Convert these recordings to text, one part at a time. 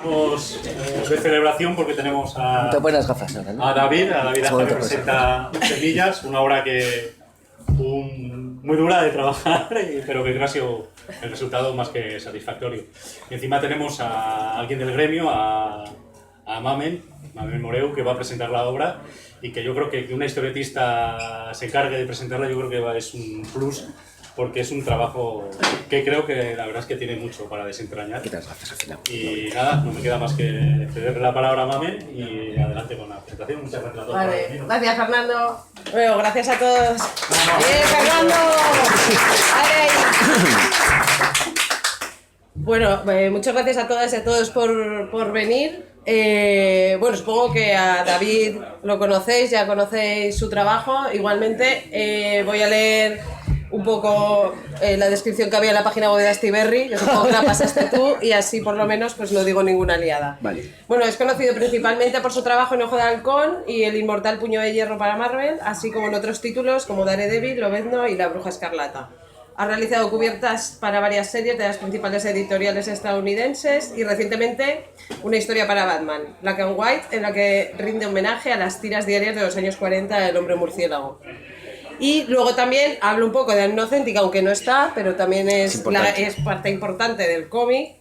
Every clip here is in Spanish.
De celebración porque tenemos Te buenas gafas ahora, ¿no? a David Aja, que presenta Semillas, una obra muy dura de trabajar, pero que creo que ha sido el resultado más que satisfactorio. Y encima tenemos a alguien del gremio, a Mamen Moreu, que va a presentar la obra, y que yo creo que una historietista se encargue de presentarla, yo creo que es un plus, porque es un trabajo que creo que la verdad es que tiene mucho para desentrañar. Gracias, al final. Y nada, no me queda más que cederle la palabra a Mamen y adelante con la presentación. Muchas gracias a todos. Vale, gracias Fernando. Bueno, gracias a todos. ¡Bien, Fernando! Bueno, muchas gracias a todas y a todos por venir. Bueno, supongo que a David lo conocéis, ya conocéis su trabajo. Igualmente voy a leer un poco la descripción que había en la página web de Astiberri, que supongo que la pasaste tú, y así por lo menos pues no digo ninguna liada. Vale. Bueno, es conocido principalmente por su trabajo en Ojo de Halcón y El Inmortal Puño de Hierro para Marvel, así como en otros títulos como Daredevil, Lobezno y La Bruja Escarlata. Ha realizado cubiertas para varias series de las principales editoriales estadounidenses y recientemente una historia para Batman, Black and White, en la que rinde homenaje a las tiras diarias de los años 40 del Hombre Murciélago. Y luego también hablo un poco de Ann Nocenti, aunque no está, pero también es parte importante del cómic.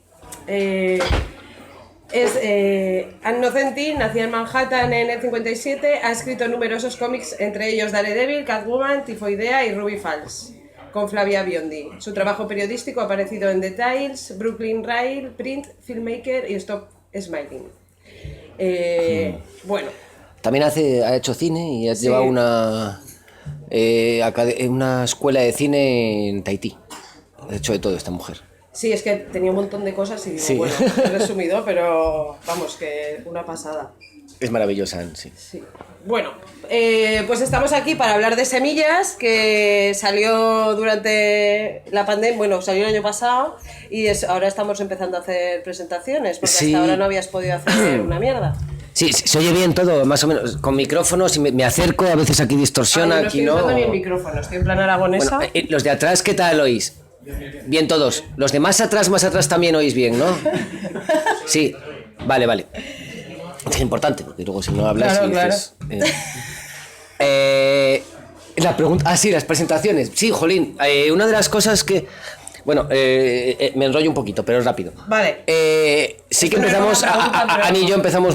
Ann Nocenti, nacida en Manhattan en el 57, ha escrito numerosos cómics, entre ellos Daredevil, Catwoman, Tifoidea y Ruby Falls, con Flavia Biondi. Su trabajo periodístico ha aparecido en The Times, Brooklyn Rail, Print, Filmmaker y Stop Smiling. Bueno. También ha hecho cine y ha llevado una escuela de cine en Tahití. Ha hecho de todo esta mujer. Sí, es que tenía un montón de cosas y digo, sí. Bueno, he resumido, pero vamos, que una pasada. Es maravillosa, sí. Sí. Bueno, pues estamos aquí para hablar de Semillas, que salió durante la pandemia, bueno, salió el año pasado y ahora estamos empezando a hacer presentaciones, porque hasta ahora no habías podido hacer una mierda. Sí, se oye bien todo, más o menos, con micrófonos, y me acerco, a veces aquí distorsiona, aquí no. No estoy usando ni el micrófono, estoy en plan aragonesa. Bueno, los de atrás, ¿qué tal oís? Bien todos. Los de más atrás también oís bien, ¿no? Sí, vale. Es importante, porque luego si no hablas claro, y dices... La pregunta... sí, las presentaciones. Sí, jolín, una de las cosas que... Bueno, me enrollo un poquito, pero es rápido. Vale. Sí que empezamos, Ani y yo empezamos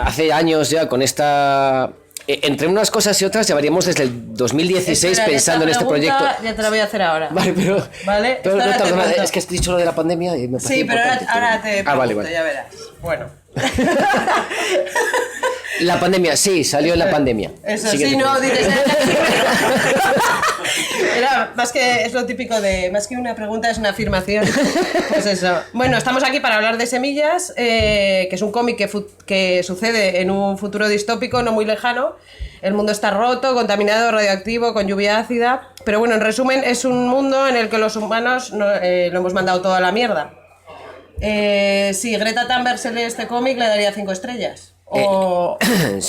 hace años ya con esta... entre unas cosas y otras llevaríamos desde el 2016 pensando en este proyecto. Ya te la voy a hacer ahora. Vale, pero no, es que has dicho lo de la pandemia y me parece importante. Sí, pero ahora te pregunto, vale. Ya verás. Bueno. La pandemia, sí, salió en la pandemia. Eso sí, no, dices... Era más que es lo típico de más que una pregunta es una afirmación. Pues eso. Bueno, estamos aquí para hablar de Semillas, que es un cómic que sucede en un futuro distópico no muy lejano. El mundo está roto, contaminado, radioactivo, con lluvia ácida. Pero bueno, en resumen, es un mundo en el que los humanos lo hemos mandado toda la mierda. Si Greta Thunberg se lee este cómic, le daría 5 estrellas. O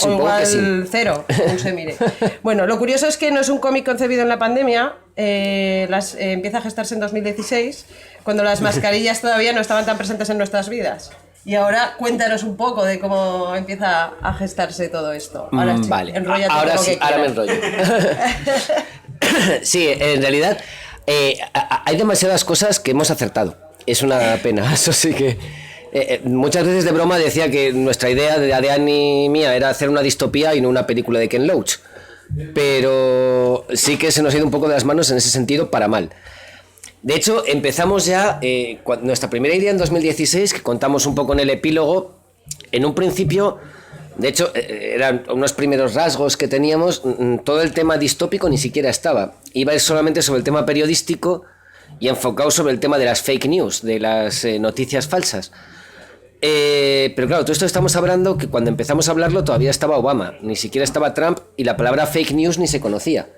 igual sí. 0, según se mire. Bueno, lo curioso es que no es un cómic concebido en la pandemia, empieza a gestarse en 2016, cuando las mascarillas todavía no estaban tan presentes en nuestras vidas. Y ahora cuéntanos un poco de cómo empieza a gestarse todo esto. Ahora vale, enróllate ahora con sí, ahora me enrollo. Sí, en realidad hay demasiadas cosas que hemos acertado. Es una pena, eso sí que... muchas veces de broma decía que nuestra idea de Annie y mía era hacer una distopía y no una película de Ken Loach, pero sí que se nos ha ido un poco de las manos en ese sentido para mal. De hecho, empezamos ya nuestra primera idea en 2016, que contamos un poco en el epílogo. En un principio, de hecho, eran unos primeros rasgos que teníamos, todo el tema distópico ni siquiera estaba, iba a ir solamente sobre el tema periodístico y enfocado sobre el tema de las fake news, de las noticias falsas. Pero claro, todo esto estamos hablando que cuando empezamos a hablarlo todavía estaba Obama, ni siquiera estaba Trump y la palabra fake news ni se conocía.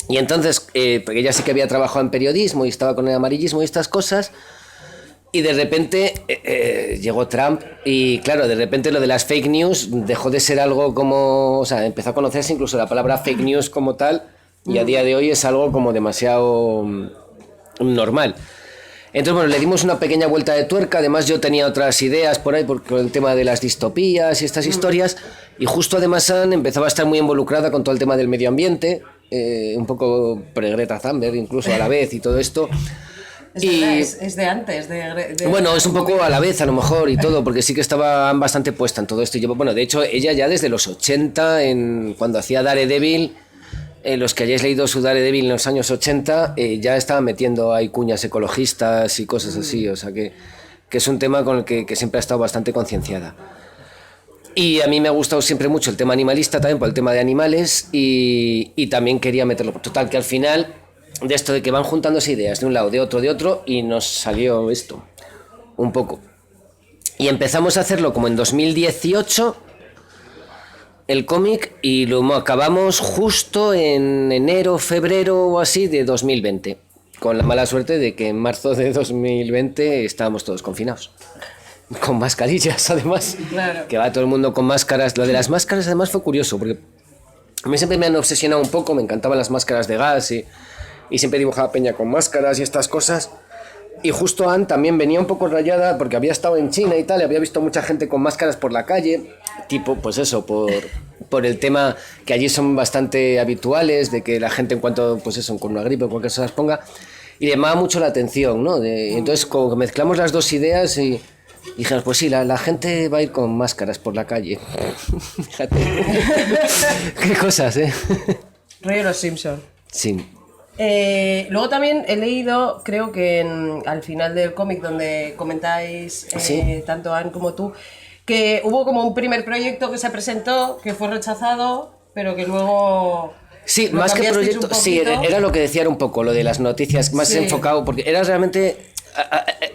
Y entonces, porque ella sí que había trabajado en periodismo y estaba con el amarillismo y estas cosas, y de repente llegó Trump y claro, de repente lo de las fake news dejó de ser algo como, o sea, empezó a conocerse incluso la palabra fake news como tal, y a día de hoy es algo como demasiado normal. Entonces, bueno, le dimos una pequeña vuelta de tuerca. Además, yo tenía otras ideas por ahí, por el tema de las distopías y estas historias. Y justo además Anne empezaba a estar muy involucrada con todo el tema del medio ambiente, un poco pre-Greta Thunberg incluso a la vez y todo esto. Es de antes. Bueno, es un poco a la vez a lo mejor y todo, porque sí que estaba bastante puesta en todo esto. Bueno, de hecho, ella ya desde los 80, cuando hacía Daredevil... los que hayáis leído su Daredevil en los años 80 ya estaban metiendo ahí cuñas ecologistas y cosas así, o sea que es un tema con el que siempre ha estado bastante concienciada. Y a mí me ha gustado siempre mucho el tema animalista también, por el tema de animales, y también quería meterlo. Total, que al final de esto de que van juntándose ideas de un lado, de otro, y nos salió esto, un poco. Y empezamos a hacerlo como en 2018... el cómic, y lo acabamos justo en enero, febrero o así de 2020, con la mala suerte de que en marzo de 2020 estábamos todos confinados, con mascarillas además, claro. Que va todo el mundo con máscaras. Lo de las máscaras además fue curioso, porque a mí siempre me han obsesionado un poco, me encantaban las máscaras de gas y siempre dibujaba peña con máscaras y estas cosas. Y justo Anne también venía un poco rayada porque había estado en China y tal, y había visto mucha gente con máscaras por la calle, tipo, pues eso, por el tema que allí son bastante habituales, de que la gente en cuanto, pues eso, con una gripe o cualquier cosa las ponga, y le llamaba mucho la atención, ¿no? Entonces, como que mezclamos las dos ideas y dijimos, pues sí, la gente va a ir con máscaras por la calle. Fíjate. Qué cosas, ¿eh? Rollo Los Simpson. Sí. Luego también he leído, creo que al final del cómic donde comentáis ¿Sí? tanto Anne como tú, que hubo como un primer proyecto que se presentó, que fue rechazado, pero que luego... Sí, más que proyecto, sí, era lo que decía, era un poco lo de las noticias, más enfocado, porque era realmente...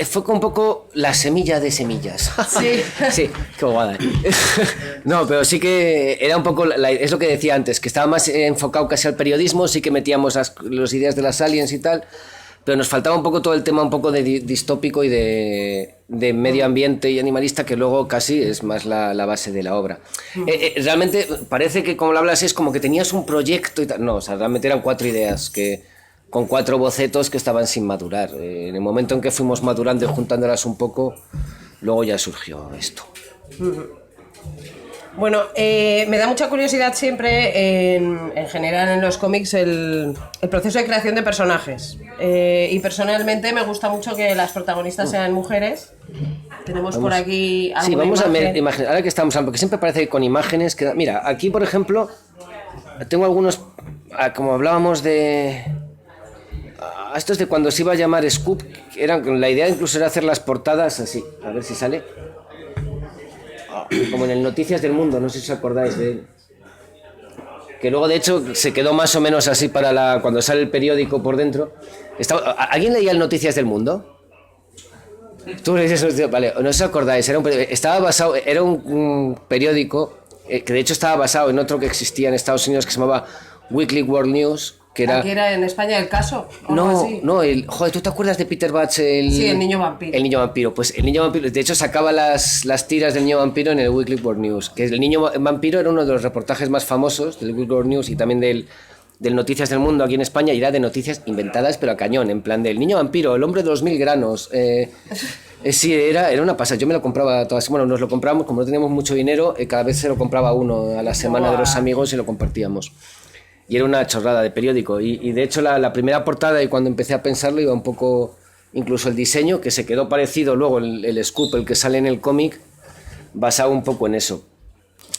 fue un poco la semilla de semillas. Sí. Sí, qué guada. No, pero sí que era un poco, es lo que decía antes, que estaba más enfocado casi al periodismo, sí que metíamos las ideas de las aliens y tal, pero nos faltaba un poco todo el tema un poco de distópico y de medio ambiente y animalista, que luego casi es más la base de la obra. Realmente parece que como lo hablas es como que tenías un proyecto y tal. No, o sea, realmente eran 4 ideas con 4 bocetos que estaban sin madurar. En el momento en que fuimos madurando y juntándolas un poco, luego ya surgió esto. Bueno, me da mucha curiosidad siempre, en general en los cómics, el proceso de creación de personajes. Y personalmente me gusta mucho que las protagonistas sean mujeres. Tenemos por aquí alguna Sí, vamos imagen. a imaginar, ahora que estamos hablando, porque siempre parece que con imágenes... Mira, aquí por ejemplo, tengo algunos, como hablábamos de... Esto es de cuando se iba a llamar Scoop, la idea incluso era hacer las portadas así, a ver si sale. Como en el Noticias del Mundo, no sé si os acordáis de él. Que luego de hecho se quedó más o menos así para cuando sale el periódico por dentro. ¿Alguien leía el Noticias del Mundo? Tú le dices, vale, no os acordáis, estaba basado, era un periódico que de hecho estaba basado en otro que existía en Estados Unidos que se llamaba Weekly World News. Que era en España El Caso. Joder, ¿tú te acuerdas de Peter Batch? Sí, el niño vampiro. El niño vampiro, pues el niño vampiro, de hecho sacaba las tiras del niño vampiro en el Weekly World News, que el niño vampiro era uno de los reportajes más famosos del Weekly World News y también del Noticias del Mundo aquí en España, y era de noticias inventadas pero a cañón, en plan del niño vampiro, el hombre de los 1000 granos. Sí, era una pasada, yo me lo compraba todas, bueno, nos lo compramos, como no teníamos mucho dinero, cada vez se lo compraba uno a la semana de los amigos y lo compartíamos. Y era una chorrada de periódico. Y de hecho la primera portada, y cuando empecé a pensarlo, iba un poco... Incluso el diseño, que se quedó parecido luego, el scoop, el que sale en el cómic, basado un poco en eso.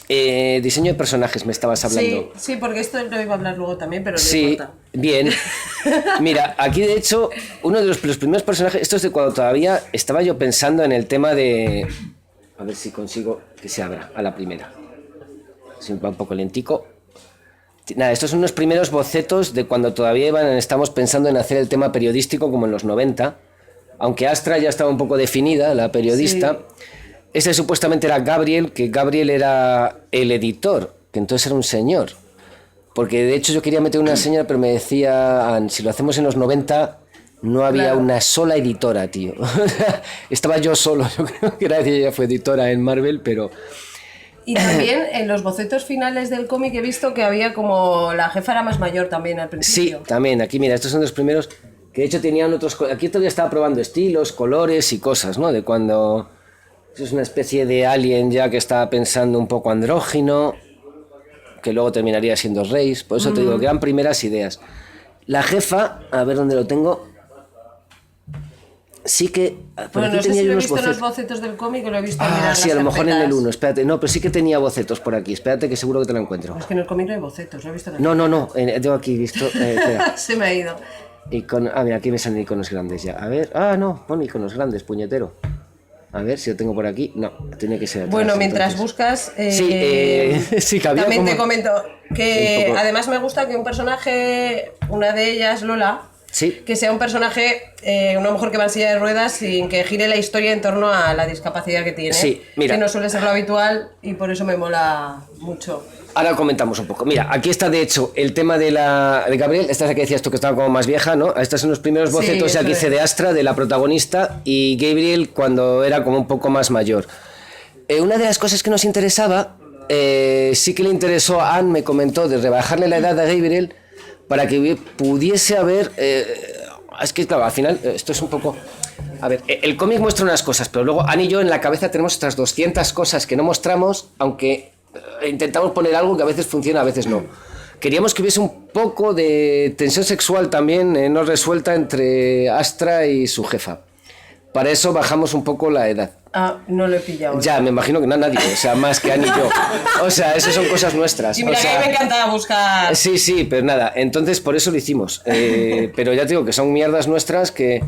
Diseño de personajes, me estabas hablando. Sí, porque esto lo iba a hablar luego también, pero no sí, importa. Bien. Mira, aquí de hecho, uno de los primeros personajes... Esto es de cuando todavía estaba yo pensando en el tema de... A ver si consigo que se abra a la primera. Si va un poco lentico... Nada, estos son unos primeros bocetos de cuando todavía estamos pensando en hacer el tema periodístico como en los 90, aunque Astra ya estaba un poco definida, la periodista. Sí. Este supuestamente era Gabriel, que Gabriel era el editor, que entonces era un señor. Porque de hecho yo quería meter una señora, pero me decía, si lo hacemos en los 90 no había una sola editora, tío. Estaba yo solo, yo creo que ella fue editora en Marvel, pero... Y también en los bocetos finales del cómic he visto que había como la jefa era más mayor también al principio. Sí, también. Aquí, mira, estos son los primeros. Que de hecho tenían otros... Aquí todavía estaba probando estilos, colores y cosas, ¿no? De cuando... Es una especie de alien ya que estaba pensando un poco andrógino, que luego terminaría siendo Reis. Por eso te digo que eran primeras ideas. La jefa, a ver dónde lo tengo... Sí que... Bueno, no sé si lo he visto en los bocetos del cómic o lo he visto en mirar sí, a las lo mejor en el carpetas. 1, espérate. No, pero sí que tenía bocetos por aquí. Espérate que seguro que te lo encuentro. Es que en el cómic no hay bocetos, lo he visto en el No, tengo aquí visto... espera. Se me ha ido. Mira, aquí me salen iconos grandes ya. A ver, no, pon iconos grandes, puñetero. A ver si lo tengo por aquí. No, tiene que ser atrás. Bueno, mientras entonces. buscas, Sí, que había también como... te comento que Un poco. además me gusta que un personaje, una de ellas, Lola, Sí. que sea un personaje, una mujer que va en silla de ruedas sin que gire la historia en torno a la discapacidad que tiene. Sí, mira. Que no suele ser lo habitual y por eso me mola mucho. Ahora comentamos un poco. Mira, aquí está de hecho el tema de Gabriel. Esta es la que decías tú que estaba como más vieja, ¿no? Estos son los primeros bocetos Sí, aquí eso hice es. de Astra, de la protagonista, y Gabriel cuando era como un poco más mayor. Una de las cosas que nos interesaba, sí que le interesó a Anne, me comentó, de rebajarle la edad a Gabriel para que pudiese haber... es que claro, al final esto es un poco... A ver, el cómic muestra unas cosas, pero luego Anne y yo en la cabeza tenemos otras 200 cosas que no mostramos, aunque intentamos poner algo que a veces funciona, a veces no. Queríamos que hubiese un poco de tensión sexual también no resuelta entre Astra y su jefa. Para eso bajamos un poco la edad. No lo he pillado. Ya, me imagino que no nadie, o sea, más que Anne y yo. O sea, eso son cosas nuestras. Y mira o que a sea, mí me encantaba buscar... Sí, pero nada, entonces por eso lo hicimos. Pero ya te digo que son mierdas nuestras que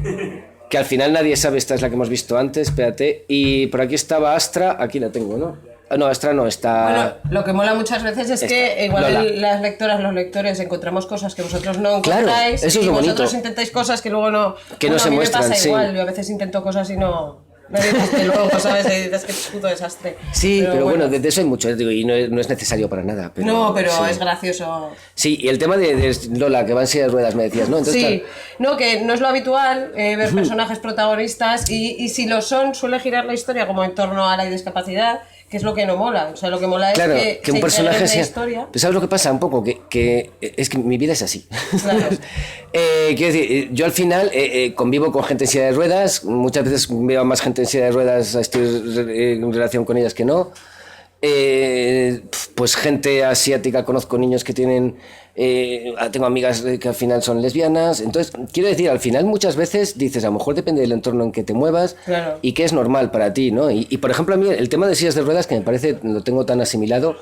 al final nadie sabe. Esta es la que hemos visto antes, espérate. Y por aquí estaba Astra, aquí la tengo, ¿no? No, Astra no, está... Bueno, lo que mola muchas veces es que igual Lola. las lectoras, los lectores encontramos cosas que vosotros no Claro, encontráis eso es y lo vosotros bonito. intentáis cosas que luego no... Que no Bueno, se a mí muestran, me pasa sí. igual, yo a veces intento cosas y no dices que luego, ¿sabes? Y dices que es puto desastre. Sí, pero bueno, de eso hay mucho, ya te digo, y no es necesario para nada. No, pero sí. es gracioso. Sí, y el tema de Lola, que va en silla de ruedas, me decías, ¿no? Entonces, Sí, claro, no, que no es lo habitual ver personajes protagonistas y si lo son, suele girar la historia como en torno a la discapacidad, que es lo que no mola. O sea, lo que mola claro, es que un se personaje integre en sea... la historia. Pues ¿sabes lo que pasa? Un poco, que es que mi vida es así. Claro. Quiero decir, yo al final convivo con gente en silla de ruedas, muchas veces veo a más gente en silla de ruedas, estoy en relación con ellas que no. Pues gente asiática, conozco niños que tienen... tengo amigas que al final son lesbianas. Entonces, quiero decir, al final muchas veces dices, a lo mejor depende del entorno en que te muevas, Claro. y que es normal para ti, ¿no? Y por ejemplo, a mí el tema de sillas de ruedas, que me parece, lo tengo tan asimilado,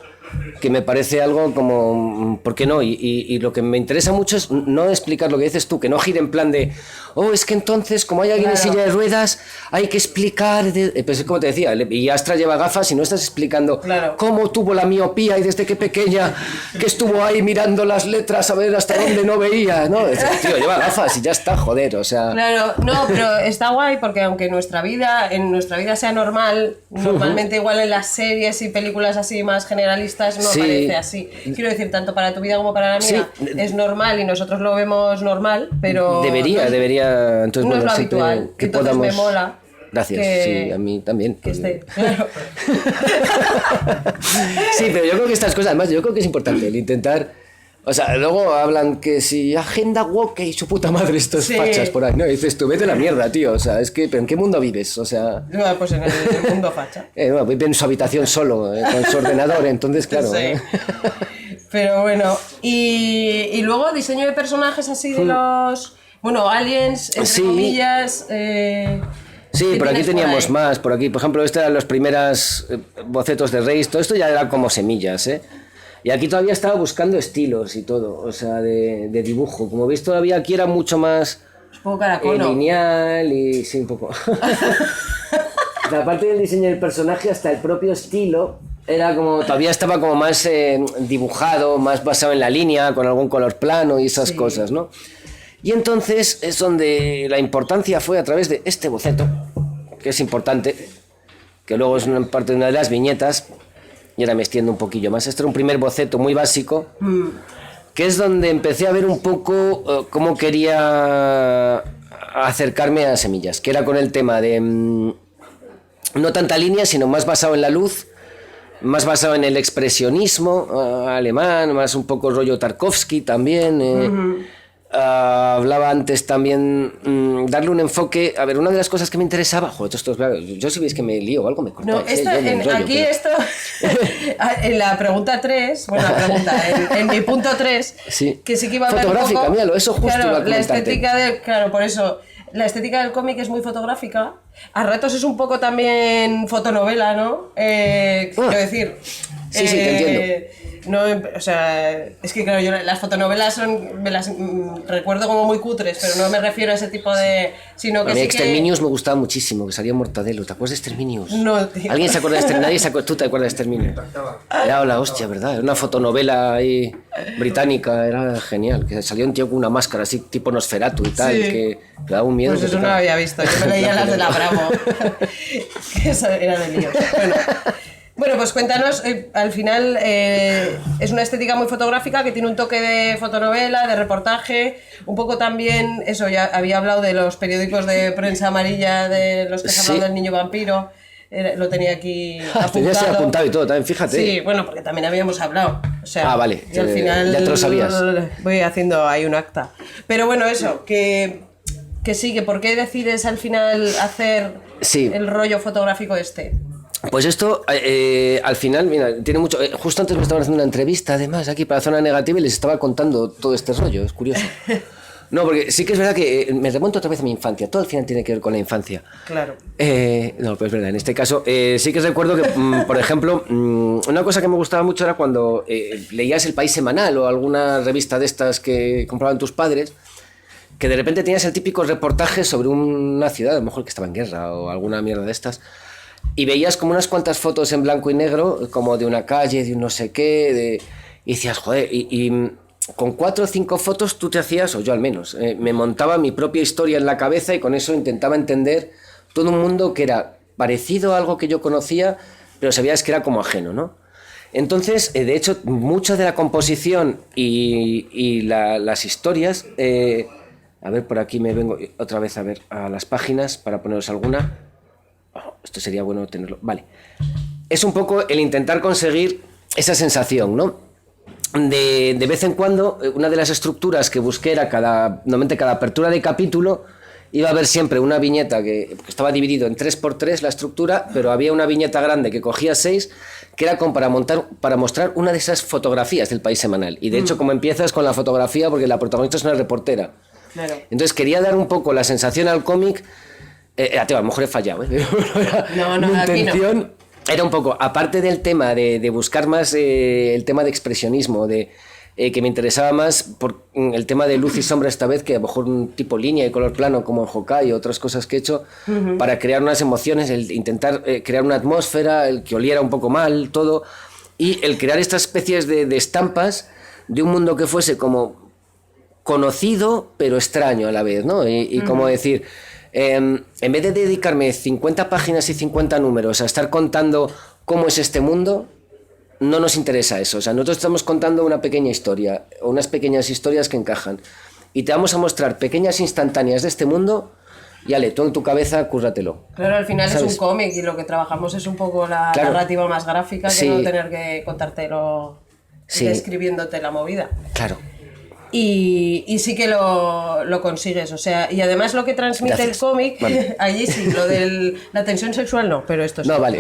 que me parece algo como, ¿por qué no? Y lo que me interesa mucho es no explicar lo que dices tú, que no gire en plan de, es que entonces, como hay alguien en Claro. silla de ruedas, hay que explicar... Pues es como te decía, y Astra lleva gafas y no estás explicando Claro. cómo tuvo la miopía y desde qué pequeña que estuvo ahí mirando las letras a ver hasta dónde no veía, ¿no? Tío, lleva gafas y ya está, joder, o sea... Claro, no, pero está guay porque aunque en nuestra vida sea normal, normalmente igual en las series y películas así más generalistas no Sí. parece así. Quiero decir, tanto para tu vida como para la mía Sí. es normal y nosotros lo vemos normal, pero Debería, entonces no es bueno, lo siempre habitual. que Entonces podamos... me mola. Gracias, que- sí, a mí también. Que esté, claro. Sí, pero yo creo que estas cosas, además, yo creo que es importante el intentar... O sea, luego hablan que si agenda woke y su puta madre estos Sí. fachas por ahí, ¿no? Y dices tú, vete a la mierda, tío. O sea, es que, ¿pero en qué mundo vives? O sea... Bueno, pues en el mundo facha. Bueno, vive en su habitación solo, con su ordenador, entonces, claro. Sí. Pero bueno, y luego diseño de personajes así de los... Bueno, aliens, entre Sí. comillas... Sí, ¿qué por aquí tienes teníamos ahí? más. Por aquí, por ejemplo, estos eran los primeros bocetos de Reis. Todo esto ya era como semillas, ¿eh? Y aquí todavía estaba buscando estilos y todo, o sea, de dibujo. Como veis, todavía aquí era mucho más Es un poco caracono. lineal y sí, un poco. La parte del diseño del personaje, hasta el propio estilo, era como, todavía estaba como más dibujado, más basado en la línea, con algún color plano y esas Sí. cosas, ¿no? Y entonces es donde la importancia fue a través de este boceto, que es importante, que luego es una parte de una de las viñetas, y ahora me extiendo un poquillo más. Este era un primer boceto muy básico, que es donde empecé a ver un poco cómo quería acercarme a Semillas, que era con el tema de no tanta línea, sino más basado en la luz, más basado en el expresionismo alemán, más un poco rollo Tarkovsky también. Hablaba antes también darle un enfoque. A ver, una de las cosas que me interesaba. Joder, esto, claro, yo si veis que me lío o algo me cortáis. No, esto, yo me enrollo, aquí pero... esto, en la pregunta 3, bueno, la pregunta, en mi punto 3, Sí. que sí que iba a hablar Fotográfica, un poco, míralo, eso justo claro, iba a la comentarte. estética claro, por eso, la estética del cómic es muy fotográfica, a ratos es un poco también fotonovela, ¿no? Quiero decir... Sí, sí, te entiendo. No, o sea, es que claro, yo las fotonovelas me las recuerdo como muy cutres, pero no me refiero a ese tipo de... Sino que A mí sí Exterminius me gustaba muchísimo, que salía Mortadelo. ¿Te acuerdas de Exterminius? No, tío. ¿Alguien se acuerda de Exterminius? ¿Tú te acuerdas de Exterminius? Era la hostia, ¿verdad? Era una fotonovela ahí británica, era genial. Que salía un tío con una máscara así, tipo Nosferatu y tal, Sí. que daba un miedo. Pues que eso te no lo cagas. había visto, yo me leía las de la Bravo, que eso era de líos. Bueno, pues cuéntanos, al final es una estética muy fotográfica que tiene un toque de fotonovela, de reportaje, un poco también, eso, ya había hablado de los periódicos de prensa amarilla, de los que se Sí. hablado del niño vampiro, lo tenía aquí Tenías apuntado. apuntado y todo, también, fíjate. Sí, bueno, porque también habíamos hablado. O sea, Vale, y al final ya te lo sabías. voy haciendo ahí un acta. Pero bueno, eso, que sí, que por qué decides al final hacer Sí. el rollo fotográfico este. Pues esto, al final, mira, tiene mucho... justo antes me estaban haciendo una entrevista, además, aquí para Zona Negativa y les estaba contando todo este rollo, es curioso. No, porque sí que es verdad que me remonto otra vez a mi infancia, todo al final tiene que ver con la infancia. Claro. No, pues es verdad, en este caso sí que recuerdo que, por ejemplo, una cosa que me gustaba mucho era cuando leías El País Semanal o alguna revista de estas que compraban tus padres, que de repente tenías el típico reportaje sobre una ciudad, a lo mejor que estaba en guerra o alguna mierda de estas, y veías como unas cuantas fotos en blanco y negro, como de una calle, de un no sé qué, y decías, joder, y con 4 o 5 fotos tú te hacías, o yo al menos, me montaba mi propia historia en la cabeza y con eso intentaba entender todo un mundo que era parecido a algo que yo conocía, pero sabías que era como ajeno, ¿no? Entonces, de hecho, mucha de la composición y las historias... a ver, por aquí me vengo otra vez a ver a las páginas para poneros alguna. Oh, esto sería bueno tenerlo. Vale. Es un poco el intentar conseguir esa sensación, ¿no? De vez en cuando, una de las estructuras que busqué era normalmente cada apertura de capítulo iba a haber siempre una viñeta que estaba dividido en 3x3 la estructura, pero había una viñeta grande que cogía 6, que era como para mostrar una de esas fotografías del País Semanal. Y de hecho, como empiezas con la fotografía, porque la protagonista es una reportera. Claro. Entonces quería dar un poco la sensación al cómic. A lo mejor he fallado, ¿eh? No, Mi aquí intención era un poco, aparte del tema de buscar más el tema de expresionismo, que me interesaba más por el tema de luz y sombra esta vez, que a lo mejor un tipo línea y color plano como en Hawkeye y otras cosas que he hecho, para crear unas emociones, el intentar crear una atmósfera, el que oliera un poco mal, todo, y el crear estas especies de estampas de un mundo que fuese como conocido pero extraño a la vez, ¿no? Y como decir, en vez de dedicarme 50 páginas y 50 números a estar contando cómo es este mundo, no nos interesa eso. O sea, nosotros estamos contando una pequeña historia, o unas pequeñas historias que encajan, y te vamos a mostrar pequeñas instantáneas de este mundo, y ale, tú en tu cabeza, cúrratelo. Claro, al final ¿Sabes? es un cómic y lo que trabajamos es un poco la Claro. narrativa más gráfica que Sí. no tener que contártelo Sí. describiéndote la movida. Claro. Y sí que lo consigues, o sea, y además lo que transmite Gracias. el cómic, Vale. allí sí, lo de la tensión sexual no, pero esto sí. No, vale.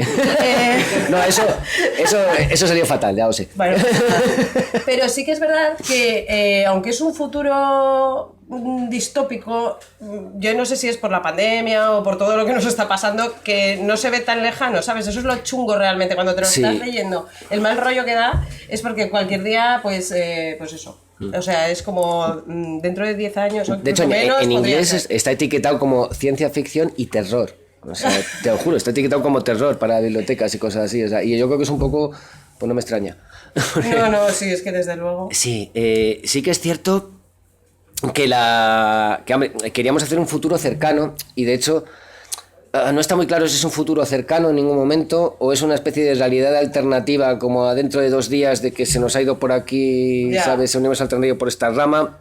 No, eso sería fatal, ya lo sé. Bueno, pero sí que es verdad que aunque es un futuro distópico, yo no sé si es por la pandemia o por todo lo que nos está pasando, que no se ve tan lejano, ¿sabes? Eso es lo chungo realmente cuando te lo Sí. estás leyendo. El mal rollo que da es porque cualquier día, pues eso. O sea, es como dentro de 10 años o De hecho, incluso menos, en podría inglés ser. está etiquetado como ciencia ficción y terror. O sea, te lo juro, está etiquetado como terror para bibliotecas y cosas así. O sea, y yo creo que es un poco... Pues no me extraña. No, sí, es que desde luego. Sí, sí que es cierto que hombre, queríamos hacer un futuro cercano y de hecho no está muy claro si es un futuro cercano en ningún momento o es una especie de realidad alternativa como a dentro de 2 días de que se nos ha ido por aquí, Ya. ¿sabes? Se un universo alternativo por esta rama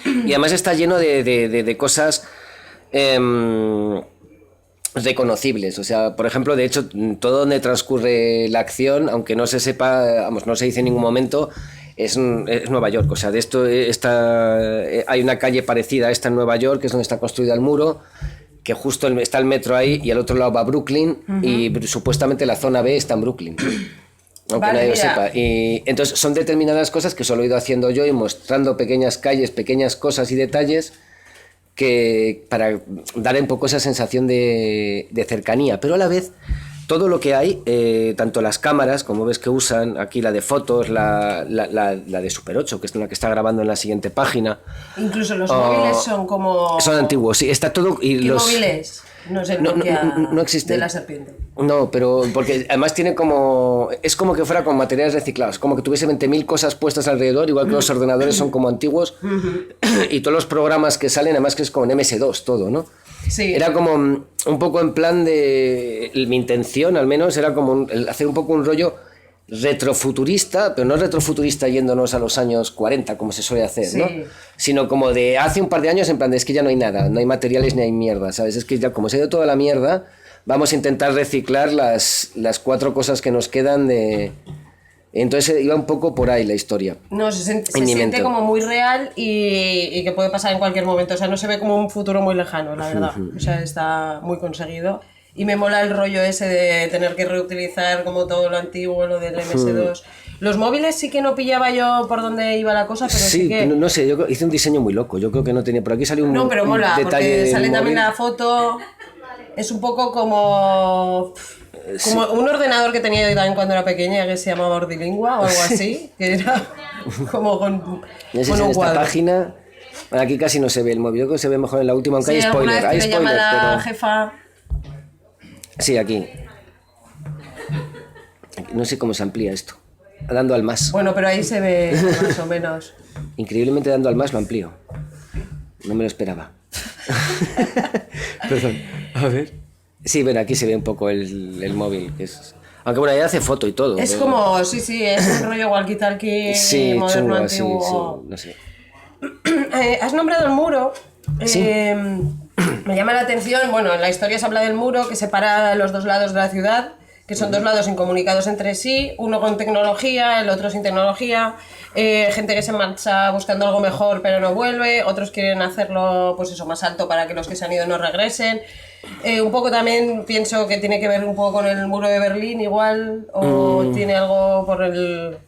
y además está lleno de cosas reconocibles, o sea, por ejemplo, de hecho, todo donde transcurre la acción, aunque no se sepa, vamos, no se dice en ningún momento, es Nueva York. O sea, de esto hay una calle parecida a esta en Nueva York, que es donde está construido el muro, que justo está el metro ahí y al otro lado va Brooklyn, y supuestamente la zona B está en Brooklyn. Aunque Vale, nadie lo mira. sepa. Y entonces son determinadas cosas que solo he ido haciendo yo y mostrando pequeñas calles, pequeñas cosas y detalles que para dar un poco esa sensación de cercanía. Pero a la vez, todo lo que hay, tanto las cámaras, como ves que usan, aquí la de fotos, la de Super 8, que es la que está grabando en la siguiente página. Incluso los móviles son como... Son antiguos, sí, está todo... Y ¿Qué móviles? No sé, el Nokia no existe. de la serpiente. No, pero porque además tiene como... Es como que fuera con materiales reciclados, como que tuviese 20.000 cosas puestas alrededor, igual que los ordenadores son como antiguos, y todos los programas que salen, además que es como en MS2 todo, ¿no? Sí. Era como un poco en plan de... Mi intención, al menos, era como hacer un poco un rollo retrofuturista, pero no retrofuturista yéndonos a los años 40, como se suele hacer, ¿no? Sí. Sino como de hace un par de años, en plan de es que ya no hay nada, no hay materiales ni hay mierda, ¿sabes? Es que ya como se ha ido toda la mierda, vamos a intentar reciclar las 4 cosas que nos quedan de... Entonces iba un poco por ahí la historia. No, se En mi siente mente. como muy real y que puede pasar en cualquier momento. O sea, no se ve como un futuro muy lejano, la verdad. O sea, está muy conseguido. Y me mola el rollo ese de tener que reutilizar como todo lo antiguo, lo del MS2. Los móviles sí que no pillaba yo por dónde iba la cosa, pero sí, Sí, que... no sé, yo hice un diseño muy loco, yo creo que no tenía... Por aquí salió un No, pero mola, detalle porque del sale también móvil. la foto. Es un poco como un ordenador que tenía yo también cuando era pequeña, que se llamaba Ordilingua o algo así, que era como con No sé si un en esta cuadro. página... Bueno, aquí casi no se ve el móvil, yo creo que se ve mejor en la última, aunque Sí, hay alguna spoiler, vez hay que le llama spoiler, la pero... jefa. Sí, aquí. No sé cómo se amplía esto. Dando al más. Bueno, pero ahí se ve más o menos. Increíblemente dando al más lo amplío. No me lo esperaba. Perdón. A ver. Sí, bueno, aquí se ve un poco el móvil. Que es... Aunque bueno, ahí hace foto y todo. Es pero- como, sí, es un rollo walkie-talkie Sí, moderno, chungo, así, antiguo. sí, no sé. Has nombrado el muro. Sí. Me llama la atención, bueno, en la historia se habla del muro que separa los dos lados de la ciudad, que son dos lados incomunicados entre sí, uno con tecnología, el otro sin tecnología, gente que se marcha buscando algo mejor pero no vuelve, otros quieren hacerlo pues eso más alto para que los que se han ido no regresen. Un poco también pienso que tiene que ver un poco con el muro de Berlín igual, o tiene algo por el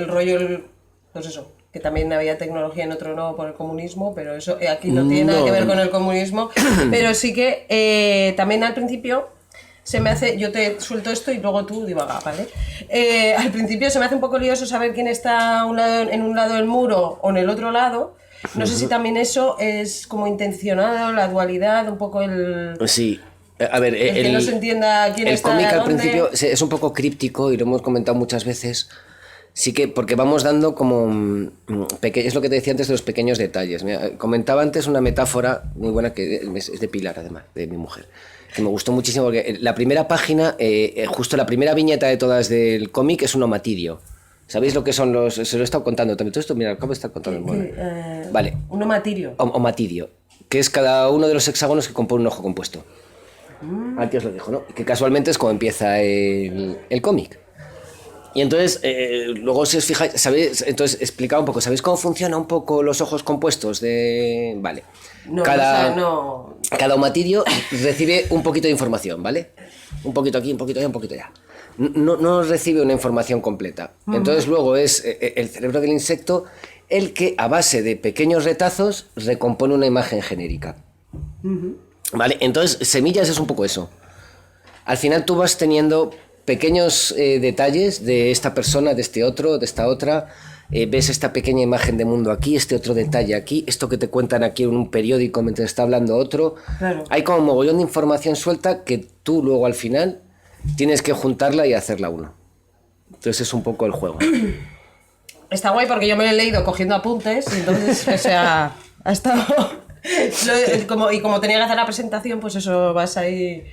rollo, pues eso, que también había tecnología en otro no por el comunismo, pero eso aquí no tiene nada que ver con el comunismo, pero sí que también al principio se me hace, yo te suelto esto y luego tú divaga, ¿vale? Al principio se me hace un poco lioso saber quién está en un lado del muro o en el otro lado. No sé si también eso es como intencionado, la dualidad, un poco el... Sí. A ver, El que no se entienda quién el está cómic al dónde. principio es un poco críptico y lo hemos comentado muchas veces. Sí que, porque vamos dando como... es lo que te decía antes de los pequeños detalles. Mira, comentaba antes una metáfora muy buena que es de Pilar, además, de mi mujer, que me gustó muchísimo porque la primera página, justo la primera viñeta de todas del cómic es un omatidio. ¿Sabéis lo que son los...? Se lo he estado contando también. Todo esto, mira, acabo de estar contando el móvil. Vale. Un omatirio. Omatidio, que es cada uno de los hexágonos que compone un ojo compuesto. Aquí os lo dejo, ¿no? Que casualmente es como empieza el cómic. Y entonces, luego si os fijáis, ¿sabéis? Entonces, explicaba un poco, ¿sabéis cómo funciona un poco los ojos compuestos de...? Vale. No, cada, o sea, no... cada omatidio recibe un poquito de información, ¿vale? Un poquito aquí, un poquito allá, un poquito allá. No recibe una información completa. Entonces luego es el cerebro del insecto el que, a base de pequeños retazos, recompone una imagen genérica. ¿Vale? Entonces, semillas es un poco eso. Al final tú vas teniendo pequeños detalles de esta persona, de este otro, de esta otra. Ves esta pequeña imagen de mundo aquí, este otro detalle aquí, esto que te cuentan aquí en un periódico mientras está hablando otro. Claro. Hay como un mogollón de información suelta que tú luego al final tienes que juntarla y hacerla uno. Entonces es un poco el juego. Está guay porque yo me lo he leído cogiendo apuntes y entonces, o sea, ha estado... y como tenía que hacer la presentación, pues eso, vas ahí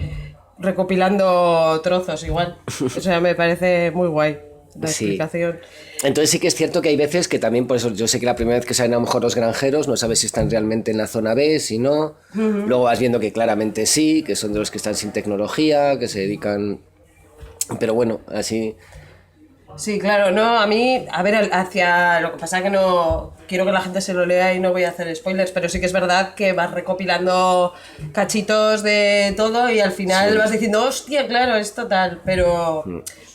recopilando trozos igual. O sea, me parece muy guay la Sí. explicación. Entonces sí que es cierto que hay veces que también, por eso yo sé que la primera vez que salen a lo mejor los granjeros no sabes si están realmente en la zona B, si no. Luego vas viendo que claramente sí, que son de los que están sin tecnología, que se dedican... Pero bueno, así... Sí, claro, no, a mí, a ver, hacia lo que pasa que no quiero que la gente se lo lea y no voy a hacer spoilers, pero sí que es verdad que vas recopilando cachitos de todo y al final vas diciendo, hostia, claro, es total, pero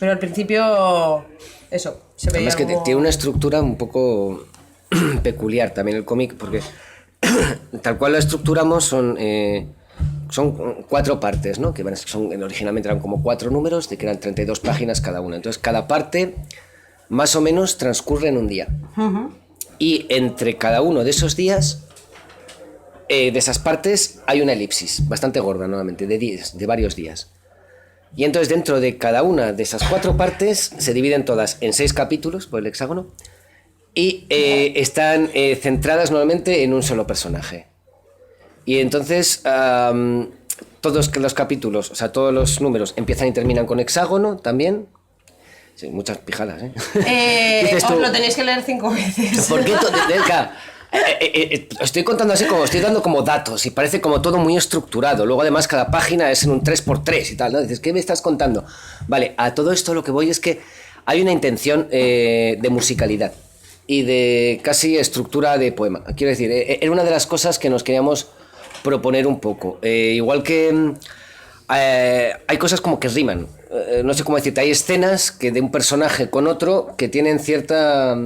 al principio, eso, se veía Además que como... tiene una estructura un poco peculiar también el cómic, porque tal cual lo estructuramos son 4 partes, ¿no? Que originalmente eran como 4 números, de que eran 32 páginas cada una. Entonces, cada parte más o menos transcurre en un día. Y entre cada uno de esos días, de esas partes, hay una elipsis, bastante gorda nuevamente, de varios días. Y entonces, dentro de cada una de esas 4 partes, se dividen todas en 6 capítulos por el hexágono y están centradas nuevamente en un solo personaje. Y entonces todos los capítulos, o sea, todos los números empiezan y terminan con hexágono también. Sí, muchas pijadas, ¿eh? Os lo tenéis que leer 5 veces. ¿Por qué? Estoy contando así como, estoy dando como datos y parece como todo muy estructurado. Luego además cada página es en un 3x3 y tal, ¿no? Dices, ¿qué me estás contando? Vale, a todo esto lo que voy es que hay una intención de musicalidad y de casi estructura de poema. Quiero decir, era una de las cosas que nos queríamos proponer un poco. Igual que hay cosas como que riman. No sé cómo decirte, hay escenas que de un personaje con otro que tienen cierta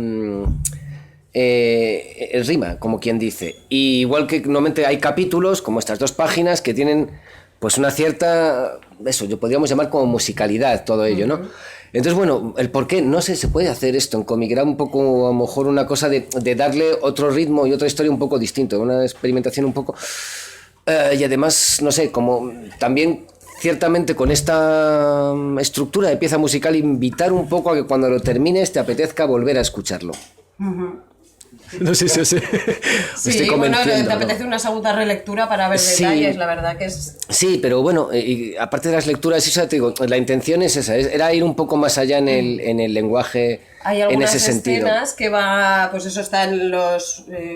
rima, como quien dice. Y igual que normalmente hay capítulos, como estas 2 páginas, que tienen pues una cierta, eso, yo podríamos llamar como musicalidad todo ello, ¿no? Entonces, bueno, el por qué, no sé, se puede hacer esto en cómic, era un poco, a lo mejor, una cosa de darle otro ritmo y otra historia un poco distinto, una experimentación un poco... y además, no sé, como también ciertamente con esta estructura de pieza musical invitar un poco a que cuando lo termines te apetezca volver a escucharlo. No sé si Sí, estoy bueno, convenciendo, te apetece una segunda relectura para ver detalles, la verdad que es... Sí, pero bueno, y aparte de las lecturas, eso te digo, la intención es esa, era ir un poco más allá en el lenguaje, hay en ese sentido. Hay algunas escenas que va, pues eso, están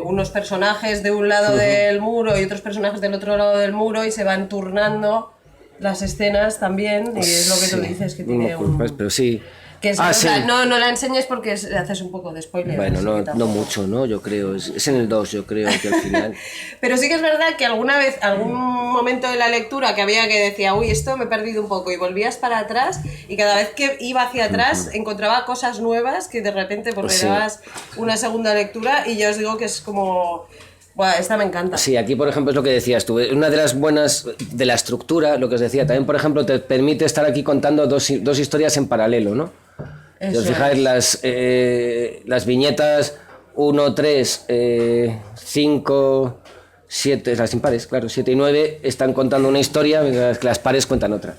unos personajes de un lado del muro y otros personajes del otro lado del muro y se van turnando las escenas también, y es lo que tú dices, que tiene pero sí. Que es, Sí. no la enseñes porque haces un poco de spoiler. Bueno, no mucho, ¿no? Yo creo, es en el 2, yo creo que al final... Pero sí que es verdad que alguna vez, algún momento de la lectura que había que decía, uy, esto me he perdido un poco, y volvías para atrás, y cada vez que iba hacia atrás encontraba cosas nuevas que de repente pues le dabas una segunda lectura, y yo os digo que es como... Buah, esta me encanta. Sí, aquí por ejemplo es lo que decías tú, una de las buenas de la estructura, lo que os decía, también por ejemplo te permite estar aquí contando dos historias en paralelo, ¿no? Si os fijáis, las viñetas 1, 3, 5, 7, las impares, claro, 7 y 9 están contando una historia, mientras que las pares cuentan otra.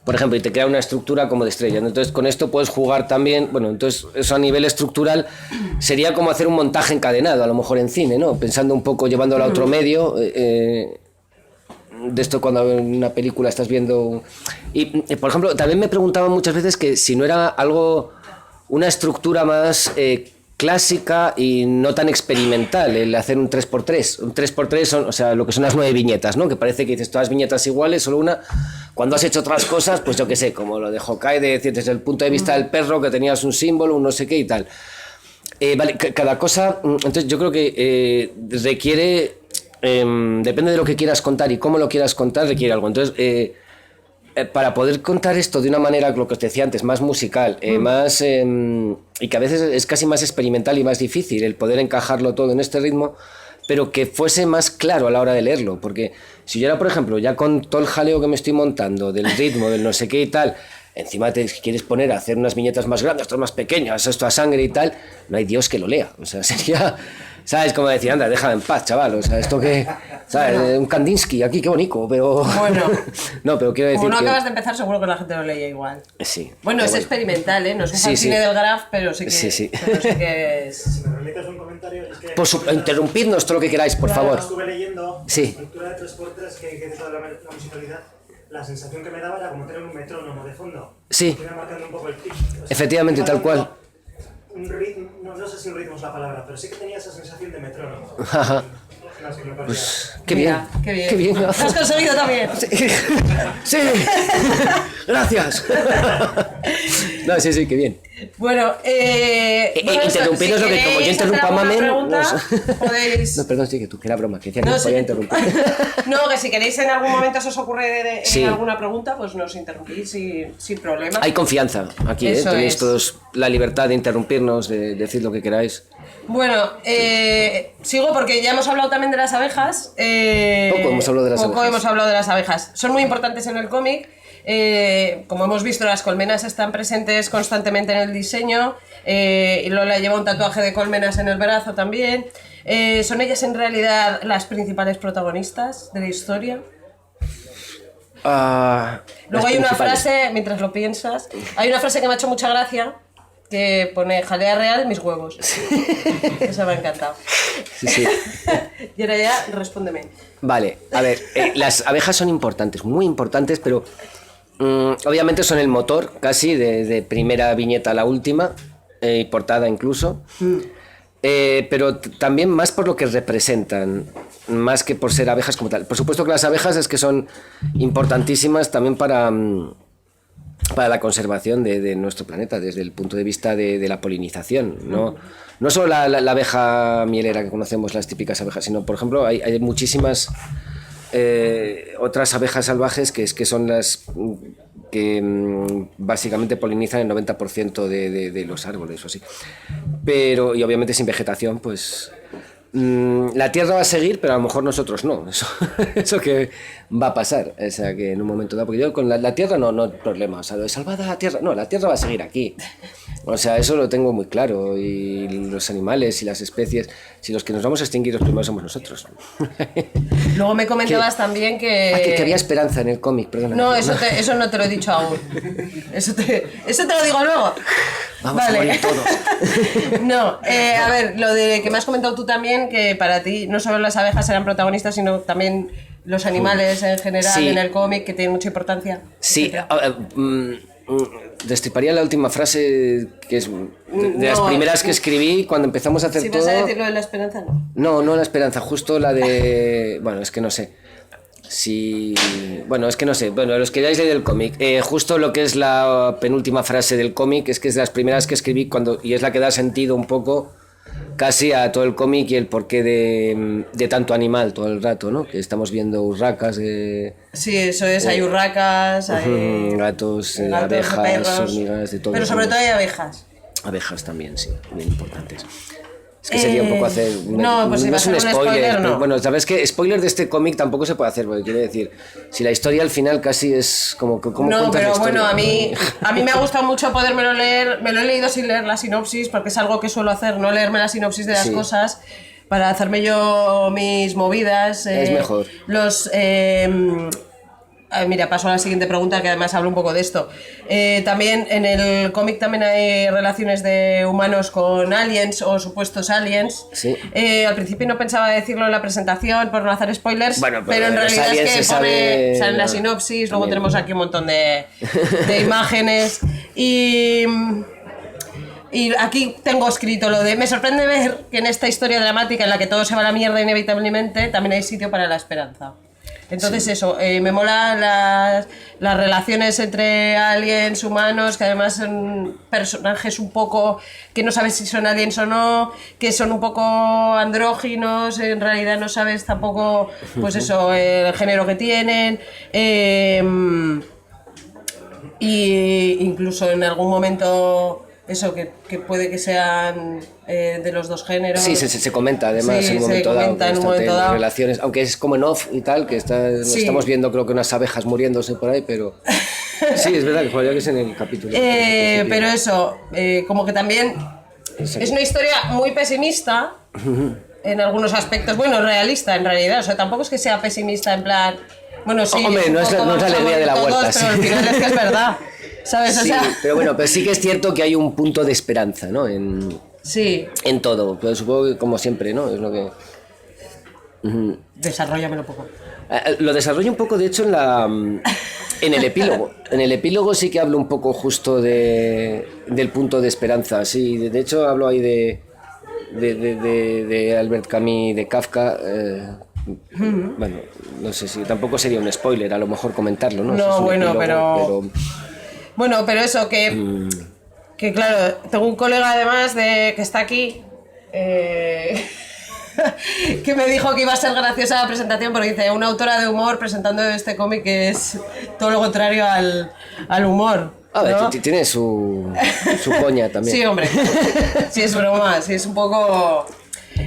Por ejemplo, y te crea una estructura como de estrella. Entonces, con esto puedes jugar también, bueno, entonces eso a nivel estructural sería como hacer un montaje encadenado, a lo mejor en cine, ¿no? Pensando un poco, llevándolo a otro medio, de esto cuando en una película estás viendo... Y, por ejemplo, también me preguntaban muchas veces que si no era algo, una estructura más clásica y no tan experimental, el hacer un 3x3. Un 3x3 son, o sea, lo que son las 9 viñetas, ¿no? Que parece que dices todas viñetas iguales, solo una... Cuando has hecho otras cosas, pues yo qué sé, como lo de Hawkeye, desde el punto de vista del perro, que tenías un símbolo, un no sé qué y tal. Vale, cada cosa... Entonces yo creo que requiere... depende de lo que quieras contar y cómo lo quieras contar, requiere algo. Entonces, para poder contar esto de una manera, lo que os decía antes, más musical, más... y que a veces es casi más experimental y más difícil el poder encajarlo todo en este ritmo, pero que fuese más claro a la hora de leerlo, porque si yo ahora, por ejemplo, ya con todo el jaleo que me estoy montando, del ritmo, del no sé qué y tal, encima te quieres poner a hacer unas viñetas más grandes, otras más pequeñas, esto a sangre y tal, no hay Dios que lo lea, o sea, sería... ¿Sabes? Como decir, anda, déjame en paz, chaval. O sea, esto que... ¿Sabes? Bueno. Un Kandinsky aquí, qué bonito, pero... Bueno. No, pero quiero decir como no que... acabas de empezar, seguro que la gente lo leía igual. Sí. Bueno, es experimental, ¿eh? No es un fanzine del Graf, pero sí que... Sí. Pero sí que es... Si me permites un comentario, es que... Interrumpidnos todo lo que queráis, por favor. Estuve leyendo la estructura de 3x3 que dice toda la musicalidad. La sensación que me daba era como tener un metrónomo de fondo. Sí. Que iba marcando un poco el tic. O sea, efectivamente, tal cual. Un ritmo, no sé si un ritmo es la palabra, pero sí que tenía esa sensación de metrónomo. Ajá. No sé, me parecía. Pues qué bien. Qué bien. Qué bien. Lo has conseguido también. Sí. Gracias. No, sí, qué bien. Bueno, interrumpirnos lo que como yo interrumpo a Mamen. Podéis... No, perdón, sí, que tú, que era broma, que decía que No, no podía sí. interrumpir. No, que si queréis en algún momento se os ocurre Sí. alguna pregunta, pues nos interrumpís sin problema. Hay confianza aquí, Eso tenéis es. todos la libertad de interrumpirnos, de decir lo que queráis. Bueno, sigo porque ya hemos hablado también de las abejas. Poco hemos hablado de las Poco abejas. hemos hablado de las abejas. Son muy importantes en el cómic. Como hemos visto, las colmenas están presentes constantemente en el diseño. Y Lola lleva un tatuaje de colmenas en el brazo también. ¿Son ellas en realidad las principales protagonistas de la historia? Luego hay una frase, mientras lo piensas, hay una frase que me ha hecho mucha gracia, que pone jalea real mis huevos. Eso me ha encantado. Sí. Y ahora ya, respóndeme. Vale, a ver, las abejas son importantes, muy importantes, pero obviamente son el motor casi de primera viñeta a la última, y portada incluso. Pero también más por lo que representan, más que por ser abejas como tal. Por supuesto que las abejas es que son importantísimas también para la conservación de nuestro planeta, desde el punto de vista de la polinización. No solo la abeja mielera que conocemos, las típicas abejas, sino, por ejemplo, hay muchísimas otras abejas salvajes que son las que básicamente polinizan el 90% de los árboles o así. Pero, y obviamente sin vegetación, pues la Tierra va a seguir, pero a lo mejor nosotros no. Eso que va a pasar. O sea, que en un momento dado, porque yo con la Tierra no hay problema. O sea, lo de salvada la Tierra, no, la Tierra va a seguir aquí. O sea, eso lo tengo muy claro. Y los animales y las especies, si los que nos vamos a extinguir los primeros somos nosotros. Luego me comentabas también que... que había esperanza en el cómic, perdona. No, eso no te lo he dicho aún. Eso te lo digo luego. Vamos a morir todos. No, a ver, lo de que me has comentado tú también, que para ti no solo las abejas eran protagonistas, sino también los animales en general Sí. en el cómic, que tienen mucha importancia. Sí, destriparía la última frase, que es de las primeras que escribí cuando empezamos a hacer Si todo. vas a decir lo de la esperanza, no. No la esperanza, justo la de... Bueno, es que no sé. Bueno, es que no sé. Bueno, los que hayáis leído el cómic, justo lo que es la penúltima frase del cómic es que es de las primeras que escribí y es la que da sentido un poco casi a todo el cómic y el porqué de tanto animal todo el rato, ¿no? Que estamos viendo urracas, Sí, eso es, hay urracas, hay gatos, gatos, abejas, perros, hormigas, de todo. pero sobre todo hay abejas. Abejas también, sí, bien importantes. Es que sería un poco hacer... No, pues si no va es a un ser un spoiler, spoiler, pero no. bueno, sabes que spoiler de este cómic tampoco se puede hacer, porque quiero decir, si la historia al final casi es como ¿cómo No, cuentas la pero historia? bueno, a mí me ha gustado mucho podérmelo leer. Me lo he leído sin leer la sinopsis, porque es algo que suelo hacer, no leerme la sinopsis de las Sí. cosas, para hacerme yo mis movidas. Es mejor. Mira, paso a la siguiente pregunta, que además hablo un poco de esto. También en el cómic también hay relaciones de humanos con aliens o supuestos aliens. Sí. Al principio no pensaba decirlo en la presentación por no hacer spoilers, Bueno, pero en los realidad es aliens que se sabe, sale en la no, sinopsis, luego también. tenemos aquí un montón de imágenes y aquí tengo escrito lo de me sorprende ver que en esta historia dramática en la que todo se va a la mierda inevitablemente también hay sitio para la esperanza. Entonces eso, me mola las relaciones entre aliens, humanos, que además son personajes un poco que no sabes si son aliens o no, que son un poco andróginos, en realidad no sabes tampoco, pues eso, el género que tienen. Y incluso en algún momento eso que puede que sean de los dos géneros. Sí, se comenta además Sí, en un se momento dado, comenta en un bastante momento dado. relaciones, aunque es como en off y tal, que Sí. estamos viendo creo que unas abejas muriéndose por ahí, pero sí, es verdad que joder, que es en el capítulo. Pero eso, como que también Sí. es una historia muy pesimista en algunos aspectos, bueno, realista en realidad, o sea, tampoco es que sea pesimista en plan, bueno, sí, Hombre, un no es la poco vamos a alegría de la morir vuelta, todos, pero al sí. final es que es verdad, ¿sabes? O Sí, sea, pero bueno, pero sí que es cierto que hay un punto de esperanza, ¿no? sí, En todo, pero supongo que como siempre, ¿no? Es lo que... desarróllamelo un poco. Lo desarrollo un poco, de hecho, en el epílogo. En el epílogo sí que hablo un poco justo del punto de esperanza. Sí, de hecho hablo ahí de Albert Camus, de Kafka. Bueno, no sé si tampoco sería un spoiler, a lo mejor comentarlo, ¿no? No, Si es un bueno, epílogo, pero Bueno, pero eso, que claro, tengo un colega además que está aquí, que me dijo que iba a ser graciosa la presentación porque dice, una autora de humor presentando este cómic que es todo lo contrario al humor. A ver, ¿no? tiene su coña también. Sí, hombre, sí es broma, sí es un poco...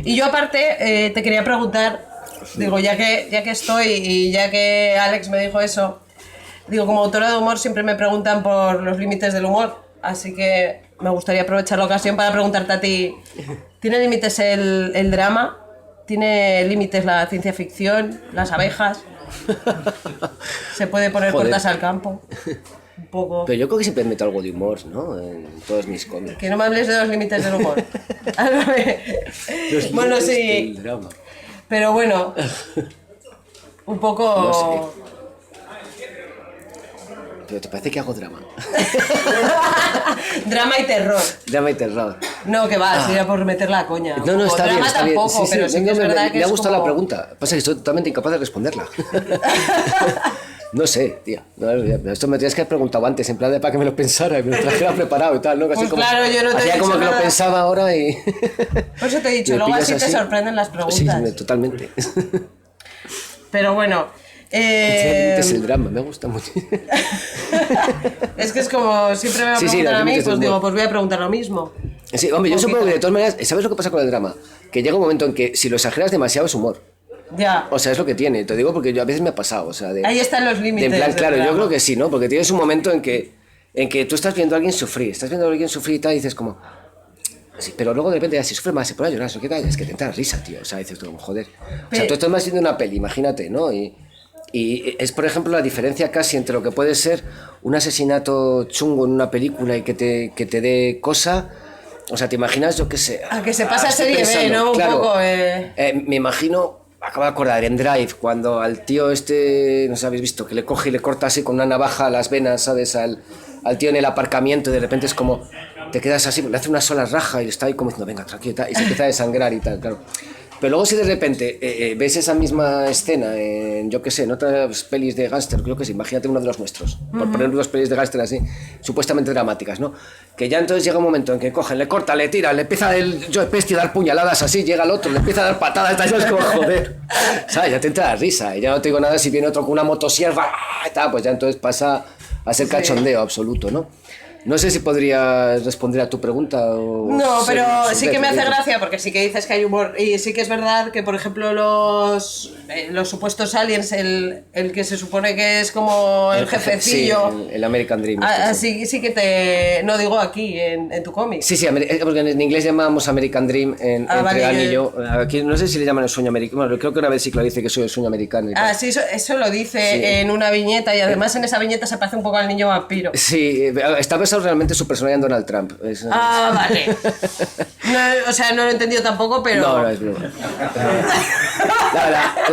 Y yo aparte te quería preguntar, digo, ya que estoy y ya que Alex me dijo eso, digo, como autora de humor siempre me preguntan por los límites del humor, así que me gustaría aprovechar la ocasión para preguntarte a ti, ¿tiene límites el drama? ¿Tiene límites la ciencia ficción? ¿Las abejas? ¿Se puede poner Joder. puertas al campo? Un poco... Pero yo creo que siempre meto algo de humor, ¿no? En todos mis cómics. Que no me hables de los límites del humor. Bueno, sí. El drama. Pero bueno, un poco... No Pero ¿te parece que hago drama? Drama y terror. Drama y terror. No, que va, sería por meter la coña. No, Un poco. está bien, Drama está bien. tampoco, pero sí que es verdad que me ha es gustado como... la pregunta. Pasa que estoy totalmente incapaz de responderla. No sé, tía. No, esto me tenías que haber preguntado antes, en plan de para que me lo pensara y me lo trajera preparado y tal, ¿no? Casi Pues claro, yo no te he hacía dicho como que nada. lo pensaba ahora y... Por eso te he dicho, Me luego pillas así te sorprenden las preguntas. Sí, totalmente. Pero bueno... Es el drama, me gusta mucho. Es que es como siempre me lo Sí, sí, preguntan los a mí, límites pues del digo, humor. pues voy a preguntar lo mismo. Sí, hombre, yo Un supongo que poquito. de todas maneras, ¿sabes lo que pasa con el drama? Que llega un momento en que si lo exageras demasiado es humor. Ya, O sea, es lo que tiene. Te digo porque yo a veces me ha pasado. O sea, ahí están los de límites. en plan, del claro, yo drama. creo que sí, ¿no? Porque tienes un momento en que tú estás viendo a alguien sufrir, y tal, y dices como... Sí, pero luego de repente ya si sufre más, se pone a llorar, ¿qué tal? Es que te entra risa, tío. O sea, dices tú como, joder. O sea, tú estás más viendo una peli, imagínate, ¿no? Y es, por ejemplo, la diferencia casi entre lo que puede ser un asesinato chungo en una película y que te dé cosa... O sea, te imaginas, yo qué sé... A que se pasa a estoy serie B, pensando, ¿no? Un claro, poco... me imagino, acabo de acordar, en Drive, cuando al tío este, no sé si habéis visto, que le coge y le corta así con una navaja las venas, ¿sabes? Al tío en el aparcamiento y de repente es como, te quedas así, le hace una sola raja y está ahí como diciendo, venga, tranquilo, y se empieza a desangrar y tal, claro. Pero luego si de repente ves esa misma escena en, yo qué sé, en otras pelis de gángster, creo que sí, imagínate uno de los nuestros, por poner dos pelis de gángster así, supuestamente dramáticas, ¿no? Que ya entonces llega un momento en que cogen, le cortan, le tiran, le empieza el Joe Pesci a dar puñaladas así, llega el otro, le empieza a dar patadas, y es como, joder, ¿sabes? Ya te entra la risa, y ya no te digo nada si viene otro con una motosierra, y tal, pues ya entonces pasa a ser cachondeo absoluto, ¿no? No sé si podrías responder a tu pregunta o... No, pero ser sí que me hace breve. gracia porque sí que dices que hay humor y sí que es verdad que, por ejemplo, los supuestos aliens, el que se supone que es como el jefecillo, Sí, el American Dream. así sí que te... No digo aquí, en tu cómic. Sí, porque en inglés llamamos American Dream entre vale, Annie y yo. Aquí no sé si le llaman el sueño americano. Bueno, creo que una vez sí que lo dice que soy el sueño americano. Y tal. Sí, eso lo dice Sí. en una viñeta y además en esa viñeta se parece un poco al niño vampiro. Sí, está basado realmente su personalidad en Donald Trump. Vale. No, o sea, no lo he entendido tampoco, pero... No, es broma.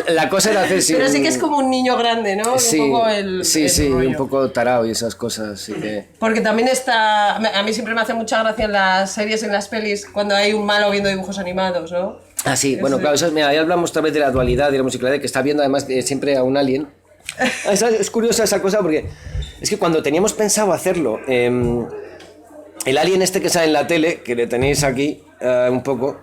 La cosa era hacer... Pero sí que es como un niño grande, ¿no? Sí, Un poco el rollo. un poco tarao y esas cosas. Así que... Porque también está... A mí siempre me hace mucha gracia en las series, en las pelis, cuando hay un malo viendo dibujos animados, ¿no? Ah, sí, bueno, claro, mira, ahí hablamos otra vez de la dualidad y la musicalidad, que está viendo además siempre a un alien. Es curiosa esa cosa porque es que cuando teníamos pensado hacerlo, el alien este que sale en la tele, que le tenéis aquí un poco,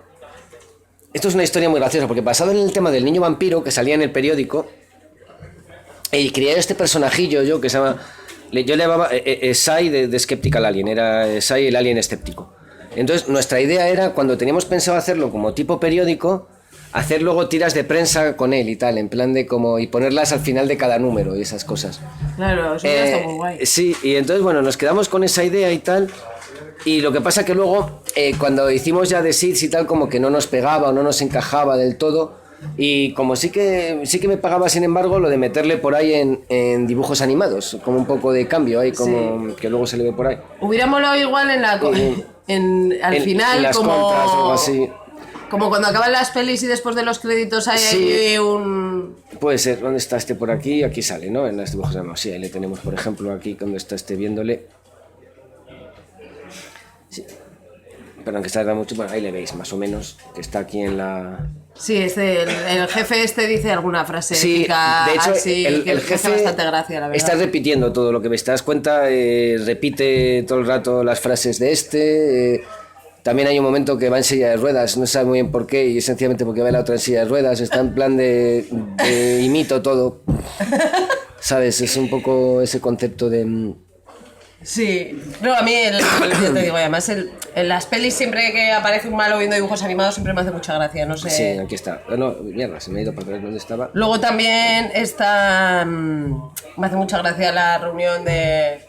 esto es una historia muy graciosa porque basado en el tema del niño vampiro que salía en el periódico, y creé este personajillo yo que se llama, yo le llamaba Sai de Skeptical Alien, era Sai el alien escéptico. Entonces nuestra idea era, cuando teníamos pensado hacerlo como tipo periódico, hacer luego tiras de prensa con él y tal, en plan de como, y ponerlas al final de cada número y esas cosas. Claro, eso está muy guay. Sí, y entonces bueno, nos quedamos con esa idea y tal, y lo que pasa que luego, cuando hicimos ya de Seeds y tal, como que no nos pegaba o no nos encajaba del todo, y como sí que me pagaba, sin embargo, lo de meterle por ahí en dibujos animados, como un poco de cambio ahí, como que luego se le ve por ahí. Hubiera molado igual en la... al final, en las como... contras o algo así. Como cuando acaban las pelis y después de los créditos hay Sí. ahí un... Puede ser, ¿dónde está este por aquí? Aquí sale, ¿no? En los dibujos animados. Sí, ahí le tenemos, por ejemplo, aquí cuando está este viéndole. Sí. pero aunque tarda mucho, bueno, ahí le veis más o menos, que está aquí en la... Sí, el jefe dice alguna frase Sí, épica de hecho, así, el que jefe hace bastante gracia, la verdad. está repitiendo todo lo que ves, te das cuenta, repite todo el rato las frases de también hay un momento que va en silla de ruedas, no sabe muy bien por qué, y es sencillamente porque va la otra en silla de ruedas, está en plan de imito todo, ¿sabes? Es un poco ese concepto de... Sí, no, a mí, yo te digo, además, en las pelis siempre que aparece un malo viendo dibujos animados siempre me hace mucha gracia, no sé. Sí, aquí está. No, mierda, se me ha ido para ver dónde estaba. Luego también está, me hace mucha gracia la reunión de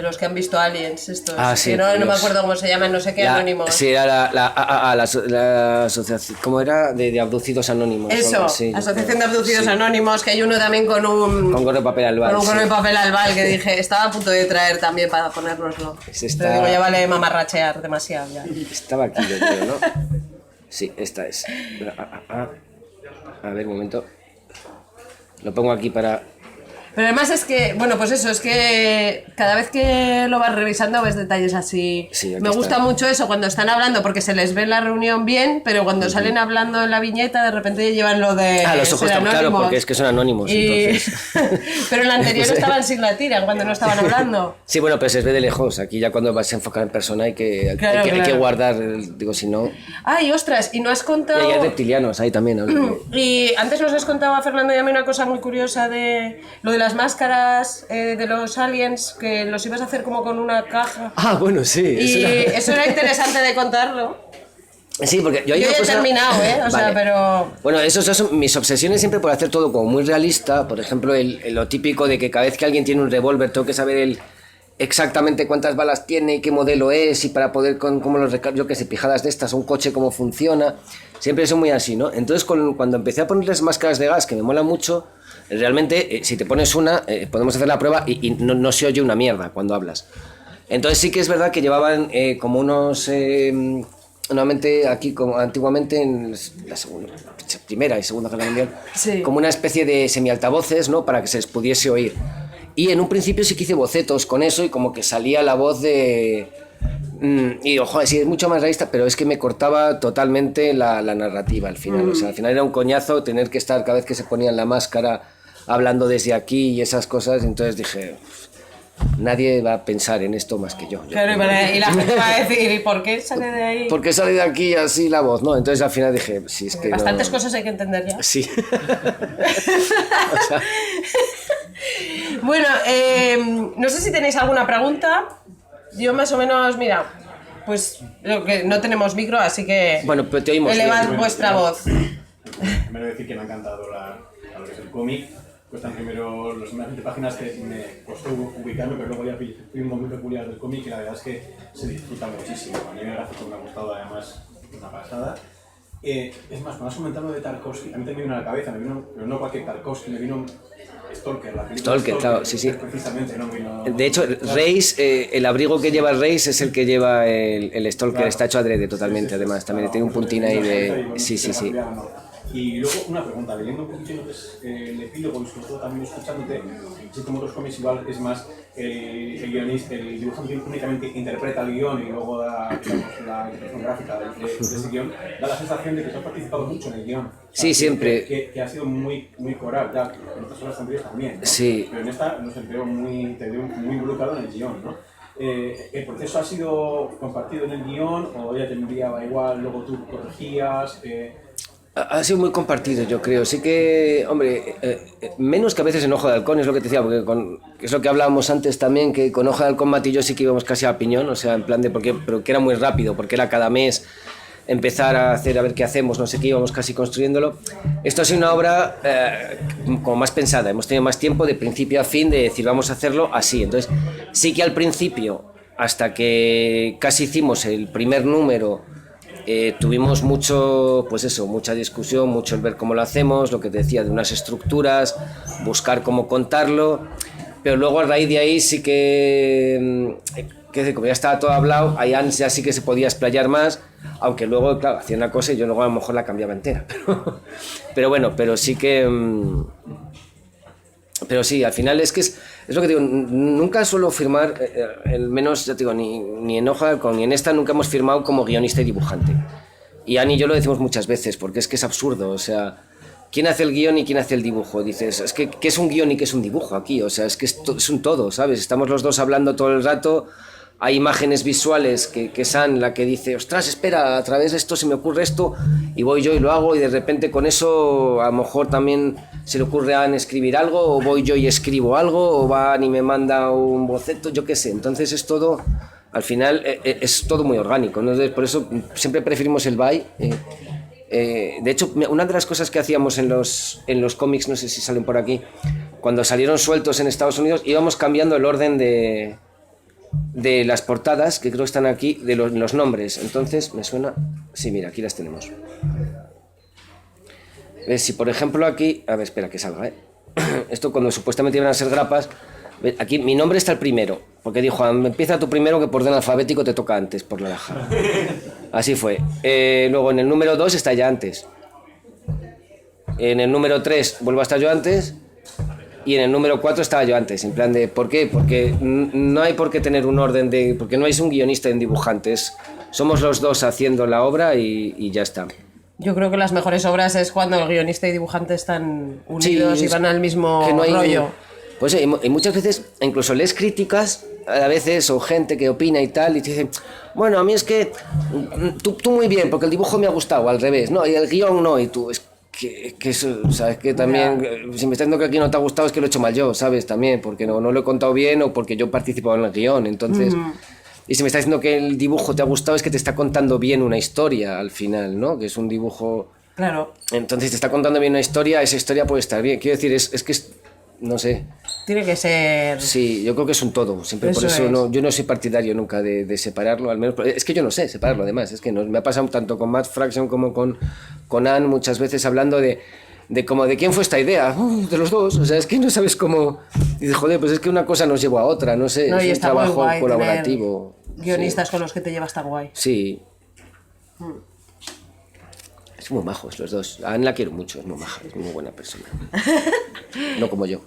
los que han visto Aliens, estos, Sí, que no me acuerdo cómo se llaman, no sé qué, anónimos. Sí, era la asociación, ¿cómo era? De abducidos anónimos. Eso, sí, Asociación de Abducidos Anónimos, que hay uno también con un gorro de papel albal. Con un gorro de papel albal que dije, estaba a punto de traer también para ponérnoslo. Te digo, ya vale mamarrachear demasiado ya. Estaba aquí, yo creo, ¿no? Sí, esta es. A ver, un momento. Lo pongo aquí para... Pero además es que, bueno, pues eso, es que cada vez que lo vas revisando ves detalles así. Sí, me gusta mucho eso cuando están hablando porque se les ve en la reunión bien, pero cuando salen hablando en la viñeta de repente llevan lo de los ojos ser claro, porque es que son anónimos, entonces. Pero en la anterior estaban sin la tira, cuando no estaban hablando. Sí, bueno, pero se ve de lejos. Aquí ya cuando vas a enfocar en persona hay que guardar, digo, si no... Ay, ostras, y no has contado... Y hay reptilianos ahí también. Y antes nos has contado a Fernando y a mí una cosa muy curiosa de lo de las máscaras de los aliens, que los ibas a hacer como con una caja. Bueno, sí. Y eso era interesante de contarlo. Sí, porque yo ya he terminado, o sea, pero... Bueno, esas son mis obsesiones siempre por hacer todo como muy realista. Por ejemplo, lo típico de que cada vez que alguien tiene un revólver tengo que saber exactamente cuántas balas tiene y qué modelo es y para poder cómo los yo qué sé, pijadas de estas, un coche cómo funciona. Siempre son muy así, ¿no? Entonces cuando empecé a ponerles máscaras de gas, que me mola mucho, realmente si te pones una, podemos hacer la prueba y no se oye una mierda cuando hablas. Entonces sí que es verdad que llevaban como unos... Normalmente aquí, como antiguamente en la Primera y Segunda Guerra Mundial, sí, como una especie de semialtavoces, ¿no? Para que se les pudiese oír. Y en un principio sí que hice bocetos con eso y como que salía la voz de... Y ojo, sí, es mucho más realista, pero es que me cortaba totalmente la narrativa al final. O sea, al final era un coñazo tener que estar cada vez que se ponían la máscara hablando desde aquí y esas cosas. Entonces dije... Nadie va a pensar en esto más que yo. Claro, y la gente va a decir, ¿y por qué sale de ahí? ¿Por qué sale de aquí así la voz? ¿No? Entonces al final dije, sí, es que bastantes no... cosas hay que entender ya. Sí. Bueno, no sé si tenéis alguna pregunta. Yo más o menos, mira, pues lo que no tenemos micro, así que bueno, pero te oímos elevad bien. vuestra voz. Primero decir que me ha encantado lo que es el cómic. Cuestan primero las primeras 20 páginas que me costó ubicarme, pero luego ya fui un momento peculiar del cómic y la verdad es que se disfruta muchísimo. A nivel gráfico me ha gustado además una pasada. Es más, cuando has comentado de Tarkovsky, a mí también me vino a la cabeza, pero no cualquier Tarkovsky, me vino Stalker, la película Stalker, claro, sí. Precisamente, no vino... De hecho, Reis, el abrigo que lleva Reis es el que lleva el Stalker, claro. Está hecho adrede totalmente, sí, además, también tiene un puntín ahí de... Sí. Y luego una pregunta, leyendo un poquito el epílogo y sobre todo también escuchándote, así como otros cómics igual es más el guionista, el dibujante únicamente interpreta el guión y luego da, digamos, la interpretación gráfica de ese guión, da la sensación de que tú has participado mucho en el guión. Sí, siempre. Que ha sido muy coral, ya, en otras obras anteriores también, ¿no? Sí. Pero en esta te veo muy involucrado en el guión, ¿no? ¿El proceso ha sido compartido en el guión o ella te enviaba igual, luego tú corregías? Ha sido muy compartido, yo creo. Sí que, hombre, menos que a veces en Ojo de Halcón, es lo que te decía, porque es lo que hablábamos antes también, que con Ojo de Halcón Mati y yo sí que íbamos casi a piñón, o sea, en plan de, pero que era muy rápido, porque era cada mes empezar a hacer, a ver qué hacemos, no sé qué, íbamos casi construyéndolo. Esto ha sido una obra como más pensada, hemos tenido más tiempo de principio a fin de decir, vamos a hacerlo así. Entonces, sí que al principio, hasta que casi hicimos el primer número, tuvimos mucha discusión, mucho el ver cómo lo hacemos, lo que te decía de unas estructuras, buscar cómo contarlo, pero luego a raíz de ahí sí que como ya estaba todo hablado, ahí ya sí que se podía explayar más, aunque luego, claro, hacía una cosa y yo luego a lo mejor la cambiaba entera, pero bueno, pero sí que Pero sí, al final es lo que digo, nunca suelo firmar, al menos, ya te digo, ni en Hoja de Halcón ni en esta nunca hemos firmado como guionista y dibujante. Y Ani y yo lo decimos muchas veces, porque es que es absurdo, o sea, ¿quién hace el guión y quién hace el dibujo? Dices, es que ¿qué es un guión y qué es un dibujo aquí? O sea, es que es un todo, ¿sabes? Estamos los dos hablando todo el rato, hay imágenes visuales que es Anne la que dice, ostras, espera, a través de esto se me ocurre esto, y voy yo y lo hago, y de repente con eso a lo mejor también se le ocurre a Anne escribir algo, o voy yo y escribo algo, o va Anne y me manda un boceto, yo qué sé. Entonces es todo, al final es todo muy orgánico, ¿no? Por eso siempre preferimos el by. De hecho, una de las cosas que hacíamos en los cómics, no sé si salen por aquí, cuando salieron sueltos en Estados Unidos, íbamos cambiando el orden de las portadas, que creo que están aquí, de los nombres. Entonces, me suena... Sí, mira, aquí las tenemos. ¿Ves? Si por ejemplo aquí... A ver, espera que salga, ¿eh? Esto cuando supuestamente iban a ser grapas... ¿Ves? Aquí mi nombre está el primero, porque dijo, empieza tú primero que por orden alfabético te toca antes, por la laja. Así fue. Luego en el número 2 está ya antes. En el número 3 vuelvo a estar yo antes... Y en el número 4 estaba yo antes, en plan de... ¿Por qué? Porque no hay por qué tener un orden de... Porque no hay un guionista en dibujantes. Somos los dos haciendo la obra y ya está. Yo creo que las mejores obras es cuando el guionista y dibujante están unidos y van al mismo que no hay, rollo. Pues y muchas veces, incluso lees críticas, a veces, o gente que opina y tal, y te dicen, bueno, a mí es que tú muy bien, porque el dibujo me ha gustado, al revés, no, y el guión no, y tú... Que eso, ¿sabes? Que también, si me estás diciendo que aquí no te ha gustado, es que lo he hecho mal yo, ¿sabes? También, porque no lo he contado bien o porque yo he participado en el guión, entonces... Y si me estás diciendo que el dibujo te ha gustado, es que te está contando bien una historia al final, ¿no? Que es un dibujo... Claro. Entonces te está contando bien una historia, esa historia puede estar bien. Quiero decir, es que no sé... Tiene que ser... Sí, yo creo que es un todo, siempre Eso por eso es. yo no soy partidario nunca de separarlo, al menos, es que yo no sé separarlo además, es que me ha pasado tanto con Matt Fraction como con Anne muchas veces hablando de como de quién fue esta idea, de los dos, o sea, es que no sabes cómo, y dices, joder, pues es que una cosa nos lleva a otra, no sé, No, y es un está muy trabajo guay colaborativo. guionistas con los que te llevas tan guay. Sí. Es muy majos los dos. A Anne la quiero mucho, es muy maja, es muy buena persona. No como yo.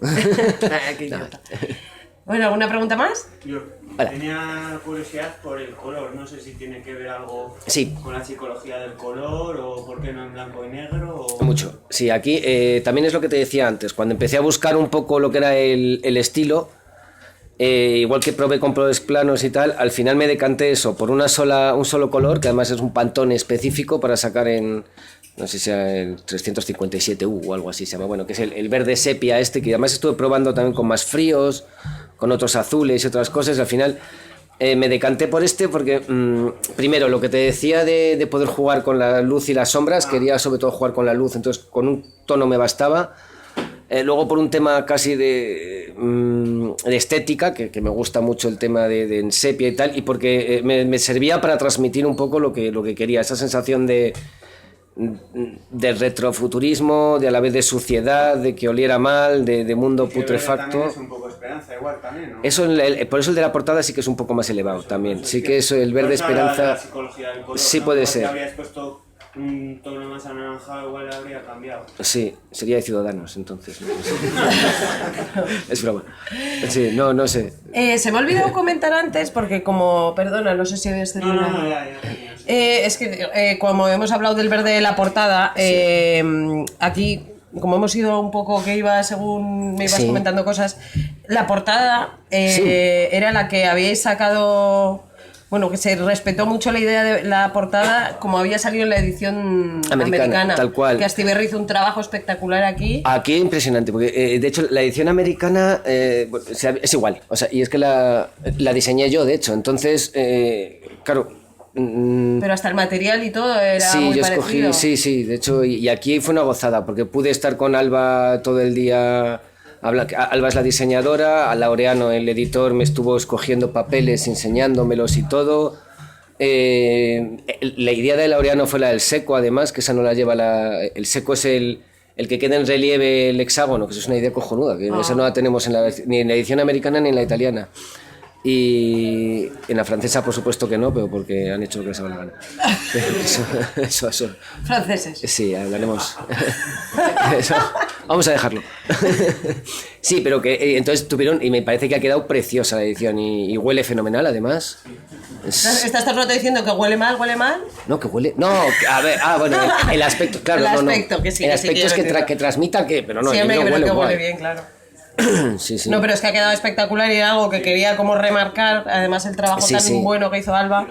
Qué idiota. Bueno, ¿alguna pregunta más? Yo Hola. tenía curiosidad por el color, no sé si tiene que ver algo Sí. con la psicología del color o por qué no en blanco y negro. O... Mucho. Sí, aquí también es lo que te decía antes. Cuando empecé a buscar un poco lo que era el estilo, igual que probé con colores planos y tal, al final me decanté eso por un solo color, que además es un Pantone específico para sacar en, no sé si sea el 357U o algo así se llama, bueno, que es el verde sepia este, que además estuve probando también con más fríos, con otros azules y otras cosas, y al final me decanté por este porque, primero, lo que te decía de poder jugar con la luz y las sombras, quería sobre todo jugar con la luz, entonces con un tono me bastaba. Luego por un tema casi de estética, que me gusta mucho el tema de en sepia y tal, y porque me servía para transmitir un poco lo que quería, esa sensación de retrofuturismo, de a la vez de suciedad, de que oliera mal, de mundo putrefacto. Es un poco esperanza igual también, ¿no? Eso, por eso el de la portada sí que es un poco más elevado también, sí que es el verde Pues nada, esperanza, la psicología del color, sí ¿no? puede Porque ser. habrías puesto un tono más anaranjado, igual habría cambiado. sí, sería de Ciudadanos entonces, ¿no? Es broma, sí, no sé. Se me ha olvidado comentar antes, porque como, perdona, no sé si habías terminado. No, ya. Es que como hemos hablado del verde de la portada, aquí, como hemos ido un poco que iba según me ibas Sí. comentando cosas, la portada Sí. era la que habíais sacado, bueno, que se respetó mucho la idea de la portada como había salido en la edición americana. Tal cual. Que Astiberri hizo un trabajo espectacular aquí. Aquí impresionante, porque de hecho la edición americana es igual, o sea, y es que la diseñé yo, de hecho, entonces, claro... Pero hasta el material y todo era sí, muy yo parecido. escogí, sí, de hecho, y aquí fue una gozada, porque pude estar con Alba todo el día. Alba es la diseñadora, a Laureano, el editor, me estuvo escogiendo papeles, enseñándomelos y todo. La idea de Laureano fue la del seco, además, que esa no la lleva el seco es el que queda en relieve el hexágono, que eso es una idea cojonuda, que esa no la tenemos ni en la edición americana ni en la italiana. Y en la francesa, por supuesto que no, pero porque han hecho lo que les ha dado la gana. Pero eso. Franceses. Sí, hablaremos. Eso, Vamos a dejarlo. Sí, pero que entonces tuvieron, y me parece que ha quedado preciosa la edición y huele fenomenal además. ¿Estás todo el rato diciendo que huele mal, huele mal? No, que huele. No, a ver, bueno, el aspecto, claro. El no, aspecto, no. que sí, El que sí, aspecto es quiero decir. que transmita que. Pero no, Sí, el hombre, vino que huele huele guay. bien, claro. Sí, sí. No, pero es que ha quedado espectacular y era algo que quería como remarcar, además el trabajo Sí, tan sí. bueno que hizo Alba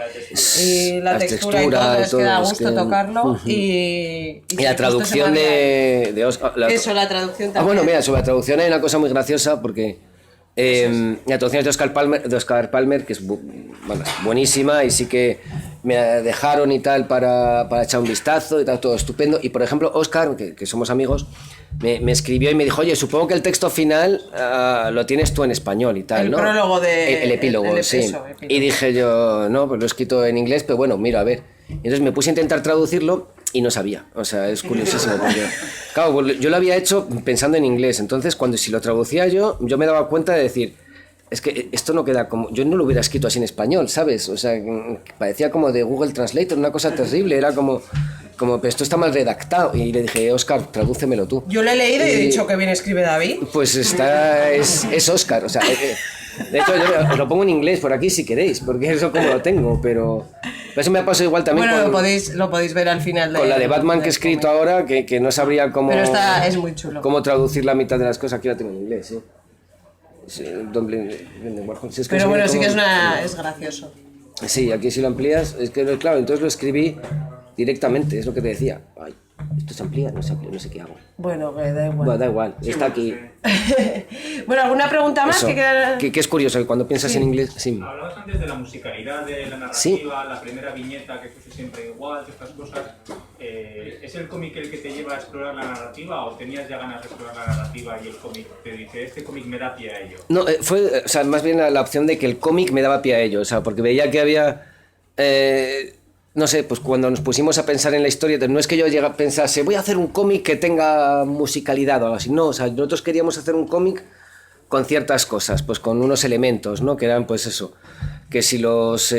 y la Las textura y texturas todo, y es que da todo, es gusto que- tocarlo y Y la traducción de Oscar. Eso, la traducción también. Bueno, mira, sobre la traducción hay una cosa muy graciosa porque la traducción es de Oscar Palmer, que es bueno, buenísima y sí que me dejaron y tal para echar un vistazo y tal, todo estupendo. Y por ejemplo, Oscar, que somos amigos, me escribió y me dijo, oye, supongo que el texto final lo tienes tú en español y tal, El ¿no? prólogo de... El epílogo, sí. eso, epílogo. Y dije yo, no, pues lo he escrito en inglés, pero bueno, mira, a ver. Y entonces me puse a intentar traducirlo y no sabía. O sea, es curiosísimo. Porque, claro, pues yo lo había hecho pensando en inglés. Entonces, si lo traducía yo me daba cuenta de decir, es que esto no queda como... Yo no lo hubiera escrito así en español, ¿sabes? O sea, parecía como de Google Translator, una cosa terrible. Era como pero esto está mal redactado. Y le dije, Oscar, tradúcemelo tú. Yo lo he leído y he dicho que bien escribe David. Pues es Oscar, o sea, de hecho yo os lo pongo en inglés por aquí si queréis, porque eso como lo tengo, pero eso me ha pasado igual también Bueno, con, lo podéis ver al final con la de Batman que he escrito ahora, que no sabría cómo, Pero es muy chulo. cómo traducir la mitad de las cosas, aquí la tengo en inglés, ¿sí? Sí, si es que Pero no sé bueno, sí cómo- que es gracioso. Sí, aquí si lo amplías, es que claro, entonces lo escribí directamente, es lo que te decía. Ay, esto se amplía, no sé qué hago. Bueno, que da igual. Bueno, da igual, está aquí. Bueno, ¿alguna pregunta más? Eso, Que queda... que es curioso, que cuando piensas en inglés, sí. Hablabas antes de la musicalidad de la narrativa, Sí. la primera viñeta que fuese siempre igual, estas cosas. ¿Es el cómic el que te lleva a explorar la narrativa o tenías ya ganas de explorar la narrativa y el cómic te dice, este cómic me da pie a ello? No, fue, o sea, más bien la opción de que el cómic me daba pie a ello, o sea, porque veía que había, no sé, pues cuando nos pusimos a pensar en la historia, no es que yo pensase, voy a hacer un cómic que tenga musicalidad o algo así, no, o sea, nosotros queríamos hacer un cómic con ciertas cosas, pues con unos elementos, ¿no? Que eran, pues eso, que si los...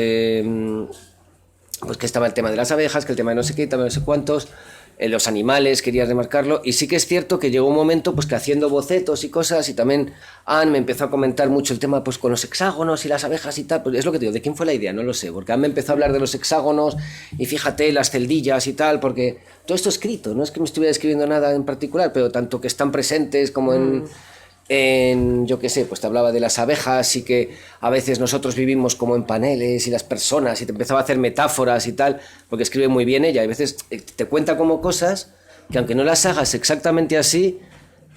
pues que estaba el tema de las abejas, que el tema de no sé qué, también no sé cuántos, los animales, quería remarcarlo, y sí que es cierto que llegó un momento pues que haciendo bocetos y cosas, y también Anne me empezó a comentar mucho el tema pues con los hexágonos y las abejas y tal, pues es lo que te digo, ¿de quién fue la idea? No lo sé, porque Anne me empezó a hablar de los hexágonos, y fíjate, las celdillas y tal, porque todo esto escrito, no es que me estuviera escribiendo nada en particular, pero tanto que están presentes como en yo qué sé, pues te hablaba de las abejas y que a veces nosotros vivimos como en paneles y las personas y te empezaba a hacer metáforas y tal, porque escribe muy bien ella y a veces te cuenta como cosas que aunque no las hagas exactamente así,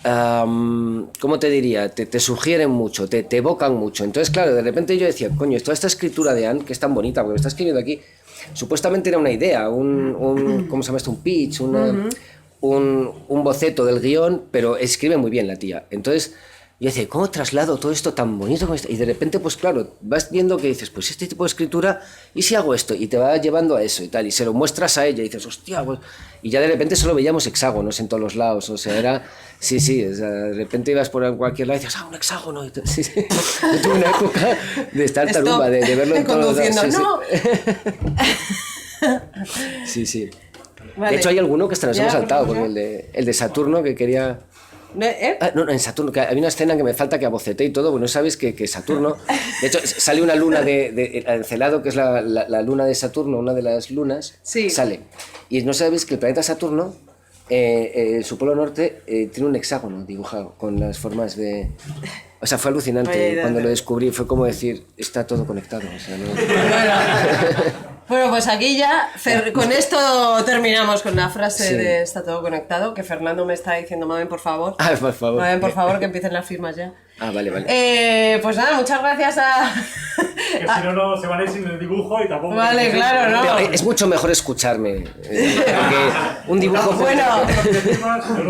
¿cómo te diría? Te sugieren mucho, te evocan mucho. Entonces, claro, de repente yo decía, coño, toda esta escritura de Anne, que es tan bonita, porque me está escribiendo aquí, supuestamente era una idea, ¿cómo se llama esto? Un pitch, un boceto del guión, pero escribe muy bien la tía. Entonces, yo decía, ¿cómo traslado todo esto tan bonito? Y de repente, pues claro, vas viendo que dices, pues este tipo de escritura, ¿y si hago esto? Y te va llevando a eso y tal, y se lo muestras a ella y dices, hostia, pues... Y ya de repente solo veíamos hexágonos en todos los lados, o sea, era... Sí, o sea, de repente ibas por cualquier lado y dices, un hexágono. Y sí, sí. Yo tuve una época de estar tarumba, de verlo en todos los lados. Conduciendo, Sí, sí. Vale. De hecho, hay alguno que hasta nos Ya, hemos saltado, pues porque el de Saturno que quería... no, en Saturno, que había una escena que me falta que abocete y todo, bueno, sabes que Saturno... De hecho, sale una luna de Encelado, que es la luna de Saturno, una de las lunas, Sí. sale. Y no sabes que el planeta Saturno, su polo norte, tiene un hexágono dibujado, con las formas de... O sea, fue alucinante. Oye, Cuando lo descubrí fue como decir, está todo conectado. O sea, no... Bueno, pues aquí ya, con esto terminamos con la frase Sí. de está todo conectado, que Fernando me está diciendo, Mamen, por favor. Ah, por favor. Mamen, por favor, que empiecen las firmas ya. Ah, vale. Pues nada, muchas gracias a... Que si no se van a ir sin el dibujo y tampoco... Vale, claro, ¿no? Pero es mucho mejor escucharme. Porque un dibujo...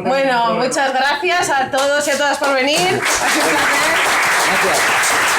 Bueno, muchas gracias a todos y a todas por venir. Ha sido un placer. Gracias.